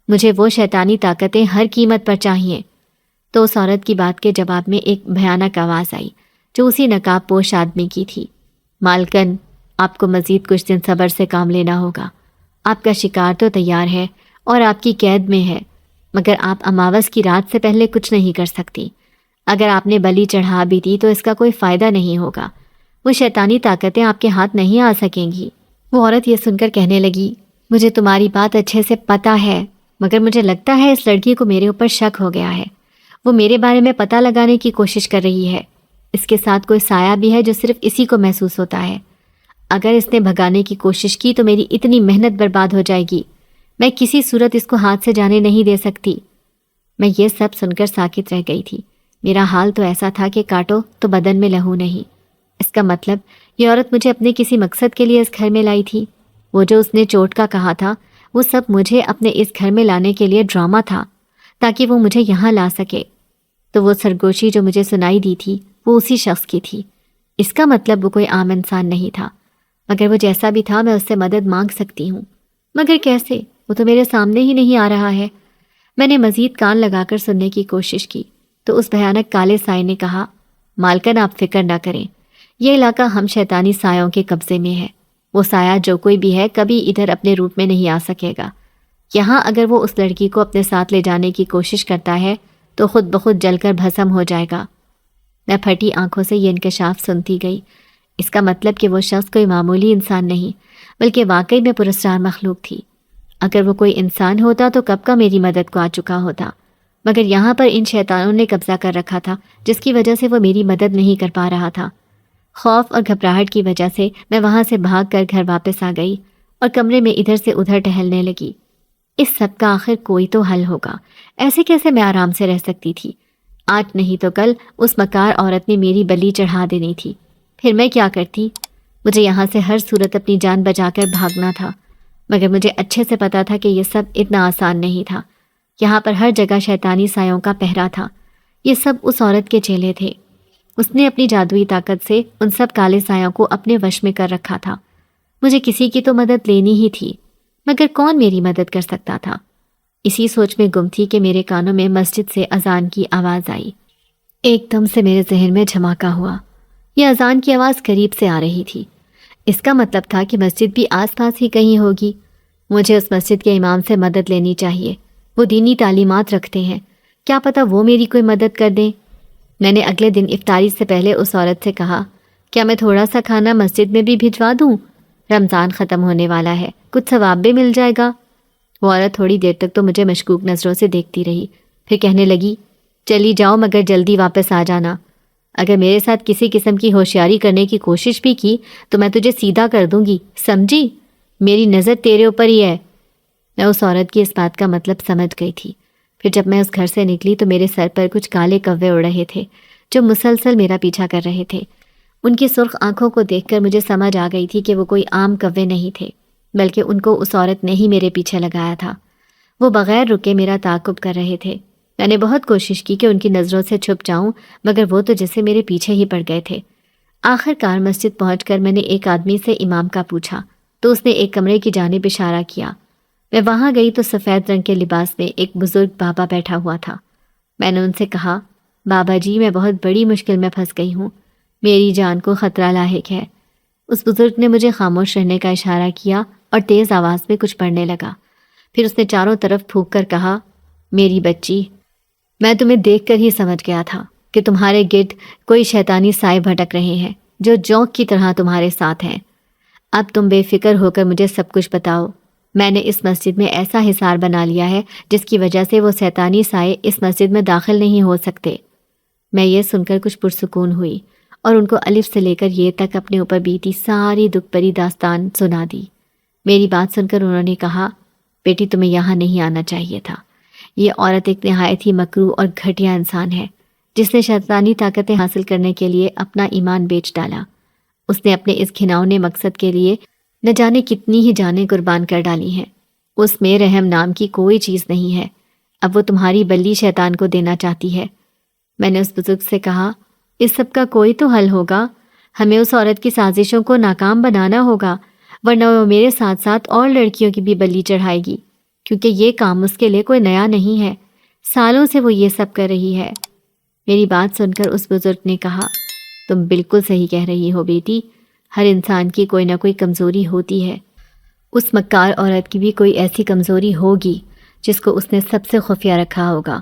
مجھے وہ شیطانی طاقتیں ہر قیمت پر چاہیے۔ تو اس عورت کی بات کے جواب میں ایک بھیانک آواز آئی جو اسی نقاب پوش آدمی کی تھی۔ مالکن، آپ کو مزید کچھ دن صبر سے کام لینا ہوگا۔ آپ کا شکار تو تیار ہے اور آپ کی قید میں ہے، مگر آپ اماوس کی رات سے پہلے کچھ نہیں کر سکتی۔ اگر آپ نے بلی چڑھا بھی دی تو اس کا کوئی فائدہ نہیں ہوگا، وہ شیطانی طاقتیں آپ کے ہاتھ نہیں آ سکیں گی۔ وہ عورت یہ سن کر کہنے لگی، مجھے تمہاری بات اچھے سے پتہ ہے، مگر مجھے لگتا ہے اس لڑکی کو میرے اوپر شک ہو گیا ہے۔ وہ میرے بارے میں پتہ لگانے کی کوشش کر رہی ہے۔ اس کے ساتھ کوئی سایہ بھی ہے جو صرف اسی کو محسوس ہوتا ہے۔ اگر اس نے بھگانے کی کوشش کی تو میری اتنی محنت برباد ہو جائے گی۔ میں کسی صورت اس کو ہاتھ سے جانے نہیں دے سکتی۔ میں یہ سب سن کر ساکت رہ گئی تھی۔ میرا حال تو ایسا تھا کہ کاٹو تو بدن میں لہو نہیں۔ اس کا مطلب یہ عورت مجھے اپنے کسی مقصد کے لیے اس گھر میں لائی تھی۔ وہ جو اس نے چوٹ کا کہا تھا وہ سب مجھے اپنے اس گھر میں لانے کے لیے ڈرامہ تھا تاکہ وہ مجھے یہاں لا سکے۔ تو وہ سرگوشی جو مجھے سنائی دی تھی وہ اسی شخص کی تھی۔ اس کا مطلب وہ کوئی عام انسان نہیں تھا، مگر وہ جیسا بھی تھا میں اس سے مدد مانگ سکتی ہوں، مگر کیسے؟ وہ تو میرے سامنے ہی نہیں آ رہا ہے۔ میں نے مزید کان لگا کر سننے کی کوشش کی تو اس بھیانک کالے سائے نے کہا، مالکن آپ فکر نہ کریں، یہ علاقہ ہم شیطانی سایوں کے قبضے میں ہے۔ وہ سایہ جو کوئی بھی ہے کبھی ادھر اپنے روپ میں نہیں آ سکے گا۔ یہاں اگر وہ اس لڑکی کو اپنے ساتھ لے جانے کی کوشش کرتا ہے تو خود بخود جل کر بھسم ہو جائے گا۔ میں پھٹی آنکھوں سے یہ انکشاف سنتی گئی۔ اس کا مطلب کہ وہ شخص کوئی معمولی انسان نہیں بلکہ واقعی میں پراسرار مخلوق تھی۔ اگر وہ کوئی انسان ہوتا تو کب کا میری مدد کو آ چکا ہوتا، مگر یہاں پر ان شیطانوں نے قبضہ کر رکھا تھا جس کی وجہ سے وہ میری مدد نہیں کر پا رہا تھا۔ خوف اور گھبراہٹ کی وجہ سے میں وہاں سے بھاگ کر گھر واپس آ گئی اور کمرے میں ادھر سے ادھر ٹہلنے لگی۔ اس سب کا آخر کوئی تو حل ہوگا، ایسے کیسے میں آرام سے رہ سکتی تھی؟ آج نہیں تو کل اس مکار عورت نے میری بلی چڑھا دینی تھی۔ پھر میں کیا کرتی؟ مجھے یہاں سے ہر صورت اپنی جان بچا کر بھاگنا تھا، مگر مجھے اچھے سے پتا تھا کہ یہ سب اتنا آسان نہیں تھا۔ یہاں پر ہر جگہ شیطانی سایوں کا پہرا تھا۔ یہ سب اس عورت کے چیلے تھے۔ اس نے اپنی جادوئی طاقت سے ان سب کالے سایوں کو اپنے وش میں کر رکھا تھا۔ مجھے کسی کی تو مدد لینی ہی تھی، مگر کون میری مدد کر سکتا تھا؟ اسی سوچ میں گم تھی کہ میرے کانوں میں مسجد سے اذان کی آواز آئی۔ ایک دم سے میرے ذہن میں دھماکہ ہوا۔ یہ اذان کی آواز قریب سے آ رہی تھی۔ اس کا مطلب تھا کہ مسجد بھی آس پاس ہی کہیں ہوگی۔ مجھے اس مسجد کے امام سے مدد لینی چاہیے۔ وہ دینی تعلیمات رکھتے ہیں، کیا پتہ وہ میری کوئی مدد کر دیں۔ میں نے اگلے دن افطاری سے پہلے اس عورت سے کہا، کیا میں تھوڑا سا کھانا مسجد میں بھی بھجوا دوں؟ رمضان ختم ہونے والا ہے، کچھ ثواب بھی مل جائے گا۔ وہ عورت تھوڑی دیر تک تو مجھے مشکوک نظروں سے دیکھتی رہی، پھر کہنے لگی، چلی جاؤ مگر جلدی واپس آ جانا۔ اگر میرے ساتھ کسی قسم کی ہوشیاری کرنے کی کوشش بھی کی تو میں تجھے سیدھا کر دوں گی، سمجھی؟ میری نظر تیرے اوپر ہی ہے۔ میں اس عورت کی اس بات کا مطلب سمجھ گئی تھی۔ پھر جب میں اس گھر سے نکلی تو میرے سر پر کچھ کالے کوے اڑ رہے تھے جو مسلسل میرا پیچھا کر رہے تھے۔ ان کی سرخ آنکھوں کو دیکھ کر مجھے سمجھ آ گئی تھی کہ وہ کوئی عام کوے نہیں تھے، بلکہ ان کو اس عورت نے ہی میرے پیچھے لگایا تھا۔ وہ بغیر رکے میرا تعاقب کر رہے تھے۔ میں نے بہت کوشش کی کہ ان کی نظروں سے چھپ جاؤں، مگر وہ تو جیسے میرے پیچھے ہی پڑ گئے تھے۔ آخر کار مسجد پہنچ کر میں نے ایک آدمی سے امام کا پوچھا تو اس نے ایک کمرے کی جانب اشارہ کیا۔ میں وہاں گئی تو سفید رنگ کے لباس میں ایک بزرگ بابا بیٹھا ہوا تھا۔ میں نے ان سے کہا، بابا جی میں بہت بڑی مشکل میں پھنس گئی ہوں، میری جان کو خطرہ لاحق ہے۔ اس بزرگ نے مجھے خاموش رہنے کا اشارہ کیا اور تیز آواز میں کچھ پڑھنے لگا۔ پھر اس نے چاروں طرف پھونک کر کہا، میری بچی، میں تمہیں دیکھ کر ہی سمجھ گیا تھا کہ تمہارے گرد کوئی شیطانی سائے بھٹک رہے ہیں جو جونک کی طرح تمہارے ساتھ ہیں۔ اب تم بے فکر ہو کر مجھے سب کچھ بتاؤ۔ میں نے اس مسجد میں ایسا حصار بنا لیا ہے جس کی وجہ سے وہ شیطانی سائے اس مسجد میں داخل نہیں ہو سکتے۔ میں یہ سن کر کچھ پرسکون ہوئی اور ان کو الف سے لے کر یہ تک اپنے اوپر بیتی ساری دکھ بھری داستان سنا دی۔ میری بات سن کر انہوں نے کہا، بیٹی تمہیں یہاں نہیں آنا چاہیے تھا۔ یہ عورت ایک نہایت ہی مکروہ اور گھٹیا انسان ہے جس نے شیطانی طاقتیں حاصل کرنے کے لیے اپنا ایمان بیچ ڈالا۔ اس نے اپنے اس گھناؤنے مقصد کے لیے نہ جانے کتنی ہی جانیں قربان کر ڈالی ہیں۔ اس میں رحم نام کی کوئی چیز نہیں ہے۔ اب وہ تمہاری بلی شیطان کو دینا چاہتی ہے۔ میں نے اس بزرگ سے کہا، اس سب کا کوئی تو حل ہوگا، ہمیں اس عورت کی سازشوں کو ناکام بنانا ہوگا، ورنہ وہ میرے ساتھ ساتھ اور لڑکیوں کی بھی بلی چڑھائے گی، کیونکہ یہ کام اس کے لیے کوئی نیا نہیں ہے، سالوں سے وہ یہ سب کر رہی ہے۔ میری بات سن کر اس بزرگ نے کہا، تم بالکل صحیح کہہ رہی ہو بیٹی، ہر انسان کی کوئی نہ کوئی کمزوری ہوتی ہے۔ اس مکار عورت کی بھی کوئی ایسی کمزوری ہوگی جس کو اس نے سب سے خفیہ رکھا ہوگا۔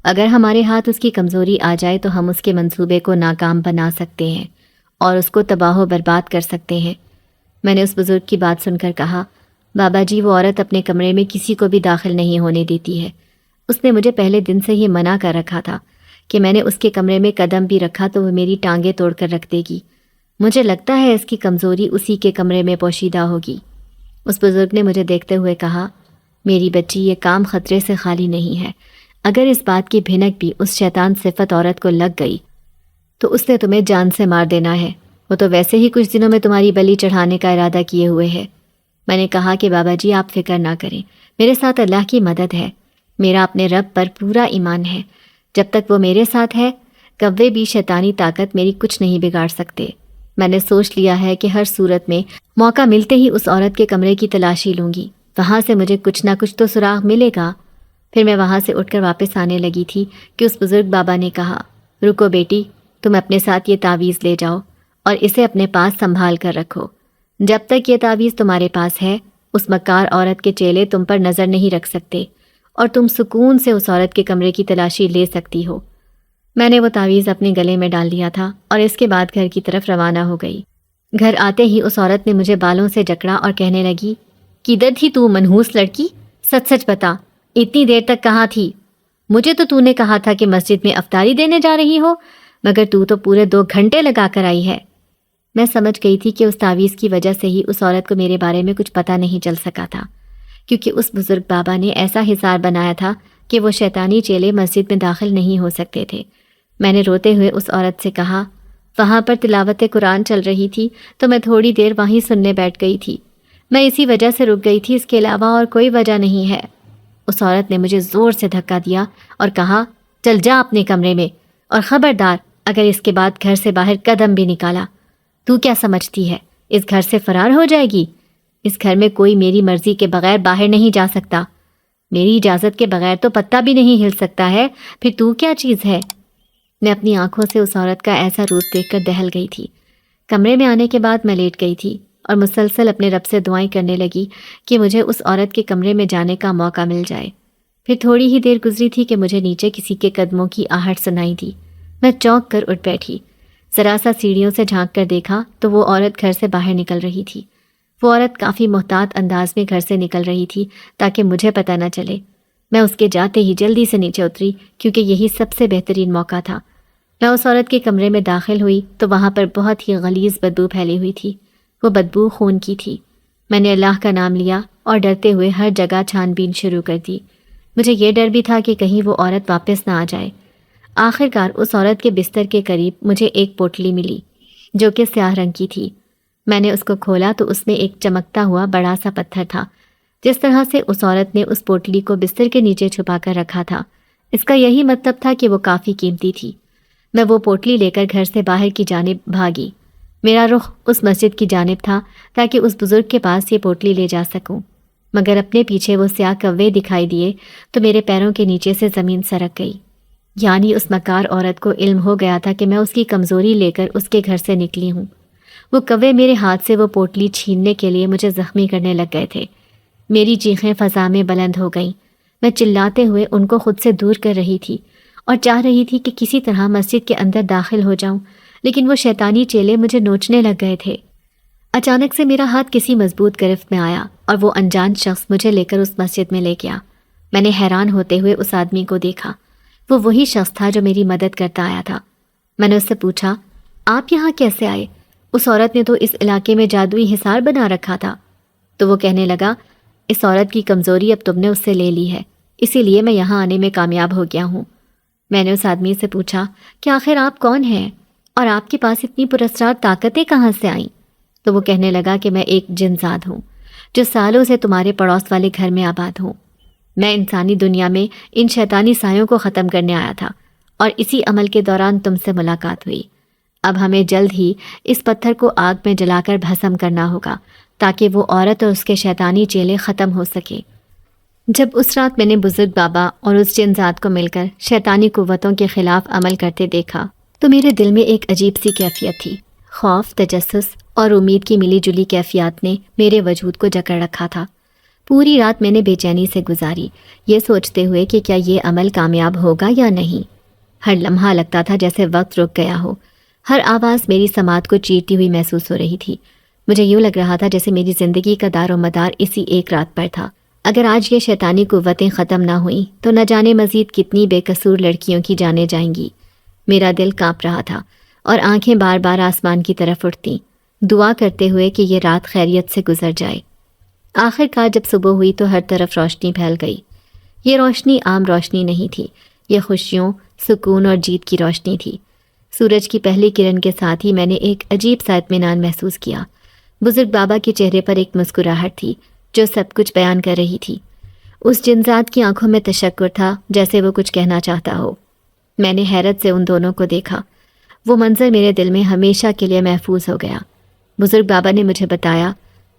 اگر ہمارے ہاتھ اس کی کمزوری آ جائے تو ہم اس کے منصوبے کو ناکام بنا سکتے ہیں اور اس کو تباہ و برباد کر سکتے ہیں۔ میں نے اس بزرگ کی بات سن کر کہا، بابا جی وہ عورت اپنے کمرے میں کسی کو بھی داخل نہیں ہونے دیتی ہے۔ اس نے مجھے پہلے دن سے ہی منع کر رکھا تھا کہ میں نے اس کے کمرے میں قدم بھی رکھا تو وہ میری ٹانگیں توڑ کر رکھ دے گی۔ مجھے لگتا ہے اس کی کمزوری اسی کے کمرے میں پوشیدہ ہوگی۔ اس بزرگ نے مجھے دیکھتے ہوئے کہا، میری بچی یہ کام خطرے سے خالی نہیں ہے۔ اگر اس بات کی بھنک بھی اس شیطان صفت عورت کو لگ گئی تو اس نے تمہیں جان سے مار دینا ہے۔ وہ تو ویسے ہی کچھ دنوں میں تمہاری بلی چڑھانے کا ارادہ کیے ہوئے ہے۔ میں نے کہا کہ بابا جی آپ فکر نہ کریں، میرے ساتھ اللہ کی مدد ہے، میرا اپنے رب پر پورا ایمان ہے۔ جب تک وہ میرے ساتھ ہے، کوے بھی شیطانی طاقت میری کچھ نہیں بگاڑ سکتے۔ میں نے سوچ لیا ہے کہ ہر صورت میں موقع ملتے ہی اس عورت کے کمرے کی تلاشی لوں گی، وہاں سے مجھے کچھ نہ کچھ تو سراغ ملے گا۔ پھر میں وہاں سے اٹھ کر واپس آنے لگی تھی کہ اس بزرگ بابا نے کہا، رکو بیٹی، تم اپنے ساتھ یہ تعویذ لے جاؤ اور اسے اپنے پاس سنبھال کر رکھو۔ جب تک یہ تعویذ تمہارے پاس ہے، اس مکار عورت کے چیلے تم پر نظر نہیں رکھ سکتے اور تم سکون سے اس عورت کے کمرے کی تلاشی لے سکتی ہو۔ میں نے وہ تعویذ اپنے گلے میں ڈال دیا تھا اور اس کے بعد گھر کی طرف روانہ ہو گئی۔ گھر آتے ہی اس عورت نے مجھے بالوں سے جکڑا اور کہنے لگی، کدھر تھی تو منحوس لڑکی؟ سچ سچ بتا، اتنی دیر تک کہاں تھی؟ مجھے تو نے کہا تھا کہ مسجد میں افطاری دینے جا رہی ہو، مگر تو پورے 2 گھنٹے لگا کر آئی ہے۔ میں سمجھ گئی تھی کہ اس تعویذ کی وجہ سے ہی اس عورت کو میرے بارے میں کچھ پتہ نہیں چل سکا تھا، کیونکہ اس بزرگ بابا نے ایسا حصار بنایا تھا کہ وہ شیطانی چیلے مسجد میں داخل نہیں ہو سکتے تھے۔ میں نے روتے ہوئے اس عورت سے کہا، وہاں پر تلاوت قرآن چل رہی تھی تو میں تھوڑی دیر وہیں سننے بیٹھ گئی تھی، میں اسی وجہ سے رک گئی تھی، اس کے علاوہ اور کوئی وجہ نہیں ہے۔ اس عورت نے مجھے زور سے دھکا دیا اور کہا، چل جا اپنے کمرے میں، اور خبردار اگر اس کے بعد گھر سے باہر قدم بھی نکالا۔ تو کیا سمجھتی ہے اس گھر سے فرار ہو جائے گی؟ اس گھر میں کوئی میری مرضی کے بغیر باہر نہیں جا سکتا، میری اجازت کے بغیر تو پتا بھی نہیں ہل سکتا ہے، پھر تو کیا چیز ہے؟ میں اپنی آنکھوں سے اس عورت کا ایسا روپ دیکھ کر دہل گئی تھی۔ کمرے میں آنے کے بعد میں لیٹ گئی تھی اور مسلسل اپنے رب سے دعائیں کرنے لگی کہ مجھے اس عورت کے کمرے میں جانے کا موقع مل جائے۔ پھر تھوڑی ہی دیر گزری تھی کہ مجھے نیچے کسی کے قدموں کی آہٹ سنائی دی۔ میں چونک کر اٹھ بیٹھی، ذرا سا سیڑھیوں سے جھانک کر دیکھا تو وہ عورت گھر سے باہر نکل رہی تھی۔ وہ عورت کافی محتاط انداز میں گھر سے نکل رہی تھی تاکہ مجھے پتہ نہ چلے۔ میں اس کے جاتے ہی جلدی سے نیچے اتری کیونکہ یہی سب سے بہترین موقع تھا۔ میں اس عورت کے کمرے میں داخل ہوئی تو وہاں پر بہت ہی غلیظ بدبو پھیلی ہوئی تھی۔ وہ بدبو خون کی تھی۔ میں نے اللہ کا نام لیا اور ڈرتے ہوئے ہر جگہ چھان بین شروع کر دی۔ مجھے یہ ڈر بھی تھا کہ کہیں وہ عورت واپس نہ آ جائے۔ آخرکار اس عورت کے بستر کے قریب مجھے ایک پوٹلی ملی جو کہ سیاہ رنگ کی تھی۔ میں نے اس کو کھولا تو اس میں ایک چمکتا ہوا بڑا سا پتھر تھا۔ جس طرح سے اس عورت نے اس پوٹلی کو بستر کے نیچے چھپا کر رکھا تھا، اس کا یہی مطلب تھا کہ وہ کافی قیمتی تھی۔ میں وہ پوٹلی لے کر گھر سے باہر کی جانب بھاگی۔ میرا رخ اس مسجد کی جانب تھا تاکہ اس بزرگ کے پاس یہ پوٹلی لے جا سکوں، مگر اپنے پیچھے وہ سیاہ کوے دکھائی دیے تو میرے پیروں کے نیچے سے زمین سرک گئی۔ یعنی اس مکار عورت کو علم ہو گیا تھا کہ میں اس کی کمزوری لے کر اس کے گھر سے نکلی ہوں۔ وہ کوے میرے ہاتھ سے وہ پوٹلی چھیننے کے لیے مجھے زخمی کرنے لگ گئے تھے۔ میری چیخیں فضا میں بلند ہو گئیں۔ میں چلاتے ہوئے ان کو خود سے دور کر رہی تھی اور چاہ رہی تھی کہ کسی طرح مسجد کے اندر داخل ہو جاؤں، لیکن وہ شیطانی چیلے مجھے نوچنے لگ گئے تھے۔ اچانک سے میرا ہاتھ کسی مضبوط گرفت میں آیا اور وہ انجان شخص مجھے لے کر اس مسجد میں لے گیا۔ میں نے حیران ہوتے ہوئے اس آدمی کو دیکھا۔ وہ وہی شخص تھا جو میری مدد کرتا آیا تھا۔ میں نے اس سے پوچھا، آپ یہاں کیسے آئے؟ اس عورت نے تو اس علاقے میں جادوئی حصار بنا رکھا تھا۔ تو وہ کہنے لگا، اس عورت کی کمزوری اب تم نے اس سے لے لی ہے، اسی لیے میں یہاں آنے میں کامیاب ہو گیا ہوں۔ میں نے اس آدمی سے پوچھا کہ آخر آپ کون ہیں اور آپ کے پاس اتنی پراسرار طاقتیں کہاں سے آئیں؟ تو وہ کہنے لگا کہ میں ایک جن زاد ہوں جو سالوں سے تمہارے پڑوس والے گھر میں آباد ہوں۔ میں انسانی دنیا میں ان شیطانی سایوں کو ختم کرنے آیا تھا اور اسی عمل کے دوران تم سے ملاقات ہوئی۔ اب ہمیں جلد ہی اس پتھر کو آگ میں جلا کر بھسم کرنا ہوگا تاکہ وہ عورت اور اس کے شیطانی چیلے ختم ہو سکے۔ جب اس رات میں نے بزرگ بابا اور اس جن ذات کو مل کر شیطانی قوتوں کے خلاف عمل کرتے دیکھا تو میرے دل میں ایک عجیب سی کیفیت تھی۔ خوف، تجسس اور امید کی ملی جلی کیفیات نے میرے وجود کو جکڑ رکھا تھا۔ پوری رات میں نے بے چینی سے گزاری، یہ سوچتے ہوئے کہ کیا یہ عمل کامیاب ہوگا یا نہیں۔ ہر لمحہ لگتا تھا جیسے وقت رک گیا ہو۔ ہر آواز میری سماعت کو چیرتی ہوئی محسوس ہو رہی تھی۔ مجھے یوں لگ رہا تھا جیسے میری زندگی کا دار و مدار اسی ایک رات پر تھا۔ اگر آج یہ شیطانی قوتیں ختم نہ ہوئیں تو نہ جانے مزید کتنی بے قصور لڑکیوں کی جانیں جائیں گی۔ میرا دل کانپ رہا تھا اور آنکھیں بار بار آسمان کی طرف اٹھتیں، دعا کرتے ہوئے کہ یہ رات خیریت سے گزر جائے۔ آخر کار جب صبح ہوئی تو ہر طرف روشنی پھیل گئی۔ یہ روشنی عام روشنی نہیں تھی، یہ خوشیوں، سکون اور جیت کی روشنی تھی۔ سورج کی پہلی کرن کے ساتھ ہی میں نے ایک عجیب سا اطمینان محسوس کیا۔ بزرگ بابا کے چہرے پر ایک مسکراہٹ تھی جو سب کچھ بیان کر رہی تھی۔ اس جنزاد کی آنکھوں میں تشکر تھا جیسے وہ کچھ کہنا چاہتا ہو۔ میں نے حیرت سے ان دونوں کو دیکھا۔ وہ منظر میرے دل میں ہمیشہ کے لیے محفوظ ہو گیا۔ بزرگ بابا نے مجھے بتایا،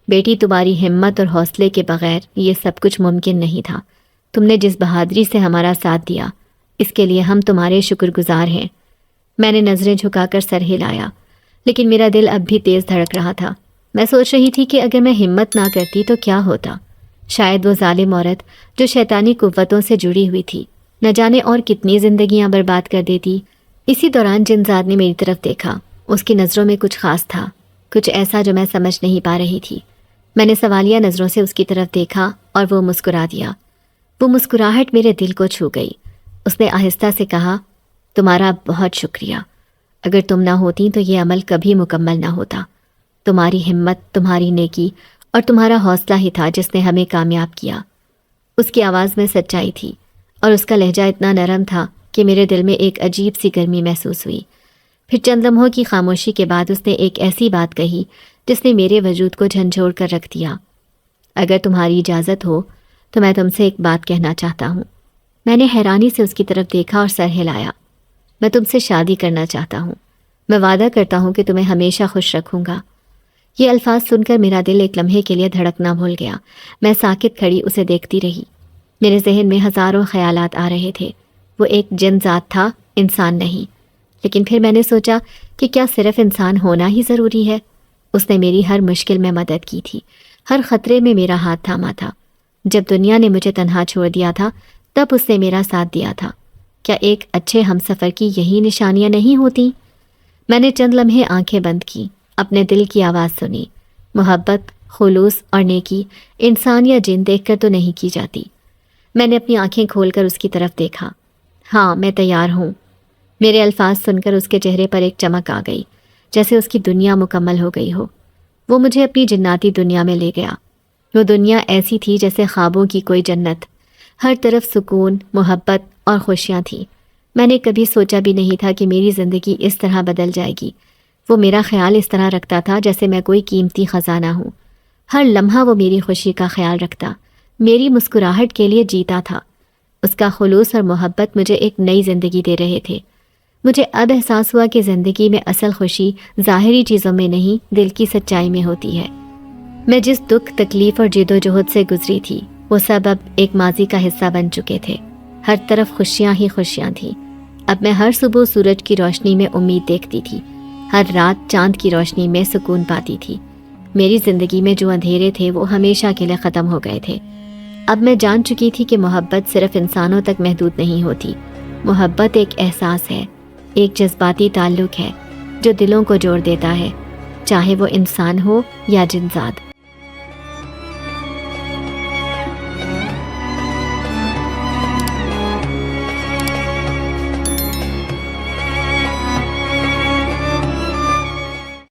بیٹی تمہاری ہمت اور حوصلے کے بغیر یہ سب کچھ ممکن نہیں تھا۔ تم نے جس بہادری سے ہمارا ساتھ دیا اس کے لیے ہم تمہارے شکر گزار ہیں۔ میں نے نظریں جھکا کر سر ہلایا، لیکن میرا دل اب بھی تیز دھڑک رہا تھا۔ میں سوچ رہی تھی کہ اگر میں ہمت نہ کرتی تو کیا ہوتا۔ شاید وہ ظالم عورت جو شیطانی قوتوں سے جڑی ہوئی تھی نہ جانے اور کتنی زندگیاں برباد کر دیتی۔ اسی دوران جنزاد نے میری طرف دیکھا۔ اس کی نظروں میں کچھ خاص تھا، کچھ ایسا جو میں سمجھ نہیں پا رہی تھی۔ میں نے سوالیہ نظروں سے اس کی طرف دیکھا اور وہ مسکرا دیا۔ وہ مسکراہٹ میرے دل کو چھو گئی۔ اس نے آہستہ سے کہا، تمہارا بہت شکریہ۔ اگر تم نہ ہوتی تو یہ عمل کبھی مکمل نہ ہوتا۔ تمہاری ہمت، تمہاری نیکی اور تمہارا حوصلہ ہی تھا جس نے ہمیں کامیاب کیا۔ اس کی آواز میں سچائی تھی اور اس کا لہجہ اتنا نرم تھا کہ میرے دل میں ایک عجیب سی گرمی محسوس ہوئی۔ پھر چند لمحوں کی خاموشی کے بعد اس نے ایک ایسی بات کہی جس نے میرے وجود کو جھنجھوڑ کر رکھ دیا۔ اگر تمہاری اجازت ہو تو میں تم سے ایک بات کہنا چاہتا ہوں۔ میں نے حیرانی سے اس کی طرف دیکھا اور سر ہلایا۔ میں تم سے شادی کرنا چاہتا ہوں۔ میں وعدہ کرتا ہوں کہ تمہیں ہمیشہ خوش رکھوں گا۔ یہ الفاظ سن کر میرا دل ایک لمحے کے لیے دھڑکنا بھول گیا۔ میں ساکت کھڑی اسے دیکھتی رہی۔ میرے ذہن میں ہزاروں خیالات آ رہے تھے۔ وہ ایک جن ذات تھا، انسان نہیں۔ لیکن پھر میں نے سوچا کہ کیا صرف انسان ہونا ہی ضروری ہے؟ اس نے میری ہر مشکل میں مدد کی تھی، ہر خطرے میں میرا ہاتھ تھاما تھا۔ جب دنیا نے مجھے تنہا چھوڑ دیا تھا تب اس نے میرا ساتھ دیا تھا۔ کیا ایک اچھے ہمسفر کی یہی نشانیاں نہیں ہوتی؟ میں نے چند لمحے آنکھیں بند کی، اپنے دل کی آواز سنی۔ محبت، خلوص اور نیکی انسان یا جن دیکھ کر تو نہیں کی جاتی۔ میں نے اپنی آنکھیں کھول کر اس کی طرف دیکھا۔ ہاں، میں تیار ہوں۔ میرے الفاظ سن کر اس کے چہرے پر ایک چمک آ گئی، جیسے اس کی دنیا مکمل ہو گئی ہو۔ وہ مجھے اپنی جناتی دنیا میں لے گیا۔ وہ دنیا ایسی تھی جیسے خوابوں کی کوئی جنت۔ ہر طرف سکون، محبت اور خوشیاں تھیں۔ میں نے کبھی سوچا بھی نہیں تھا کہ میری زندگی اس طرح بدل جائے گی۔ وہ میرا خیال اس طرح رکھتا تھا جیسے میں کوئی قیمتی خزانہ ہوں۔ ہر لمحہ وہ میری خوشی کا خیال رکھتا، میری مسکراہٹ کے لیے جیتا تھا۔ اس کا خلوص اور محبت مجھے ایک نئی زندگی دے رہے تھے۔ مجھے اب احساس ہوا کہ زندگی میں اصل خوشی ظاہری چیزوں میں نہیں، دل کی سچائی میں ہوتی ہے۔ میں جس دکھ، تکلیف اور جد و جہد سے گزری تھی، وہ سب اب ایک ماضی کا حصہ بن چکے تھے۔ ہر طرف خوشیاں ہی خوشیاں تھیں۔ اب میں ہر صبح سورج کی روشنی میں امید دیکھتی تھی، ہر رات چاند کی روشنی میں سکون پاتی تھی۔ میری زندگی میں جو اندھیرے تھے وہ ہمیشہ کے لیے ختم ہو گئے تھے۔ اب میں جان چکی تھی کہ محبت صرف انسانوں تک محدود نہیں ہوتی۔ محبت ایک احساس ہے، ایک جذباتی تعلق ہے جو دلوں کو جوڑ دیتا ہے، چاہے وہ انسان ہو یا جنزاد۔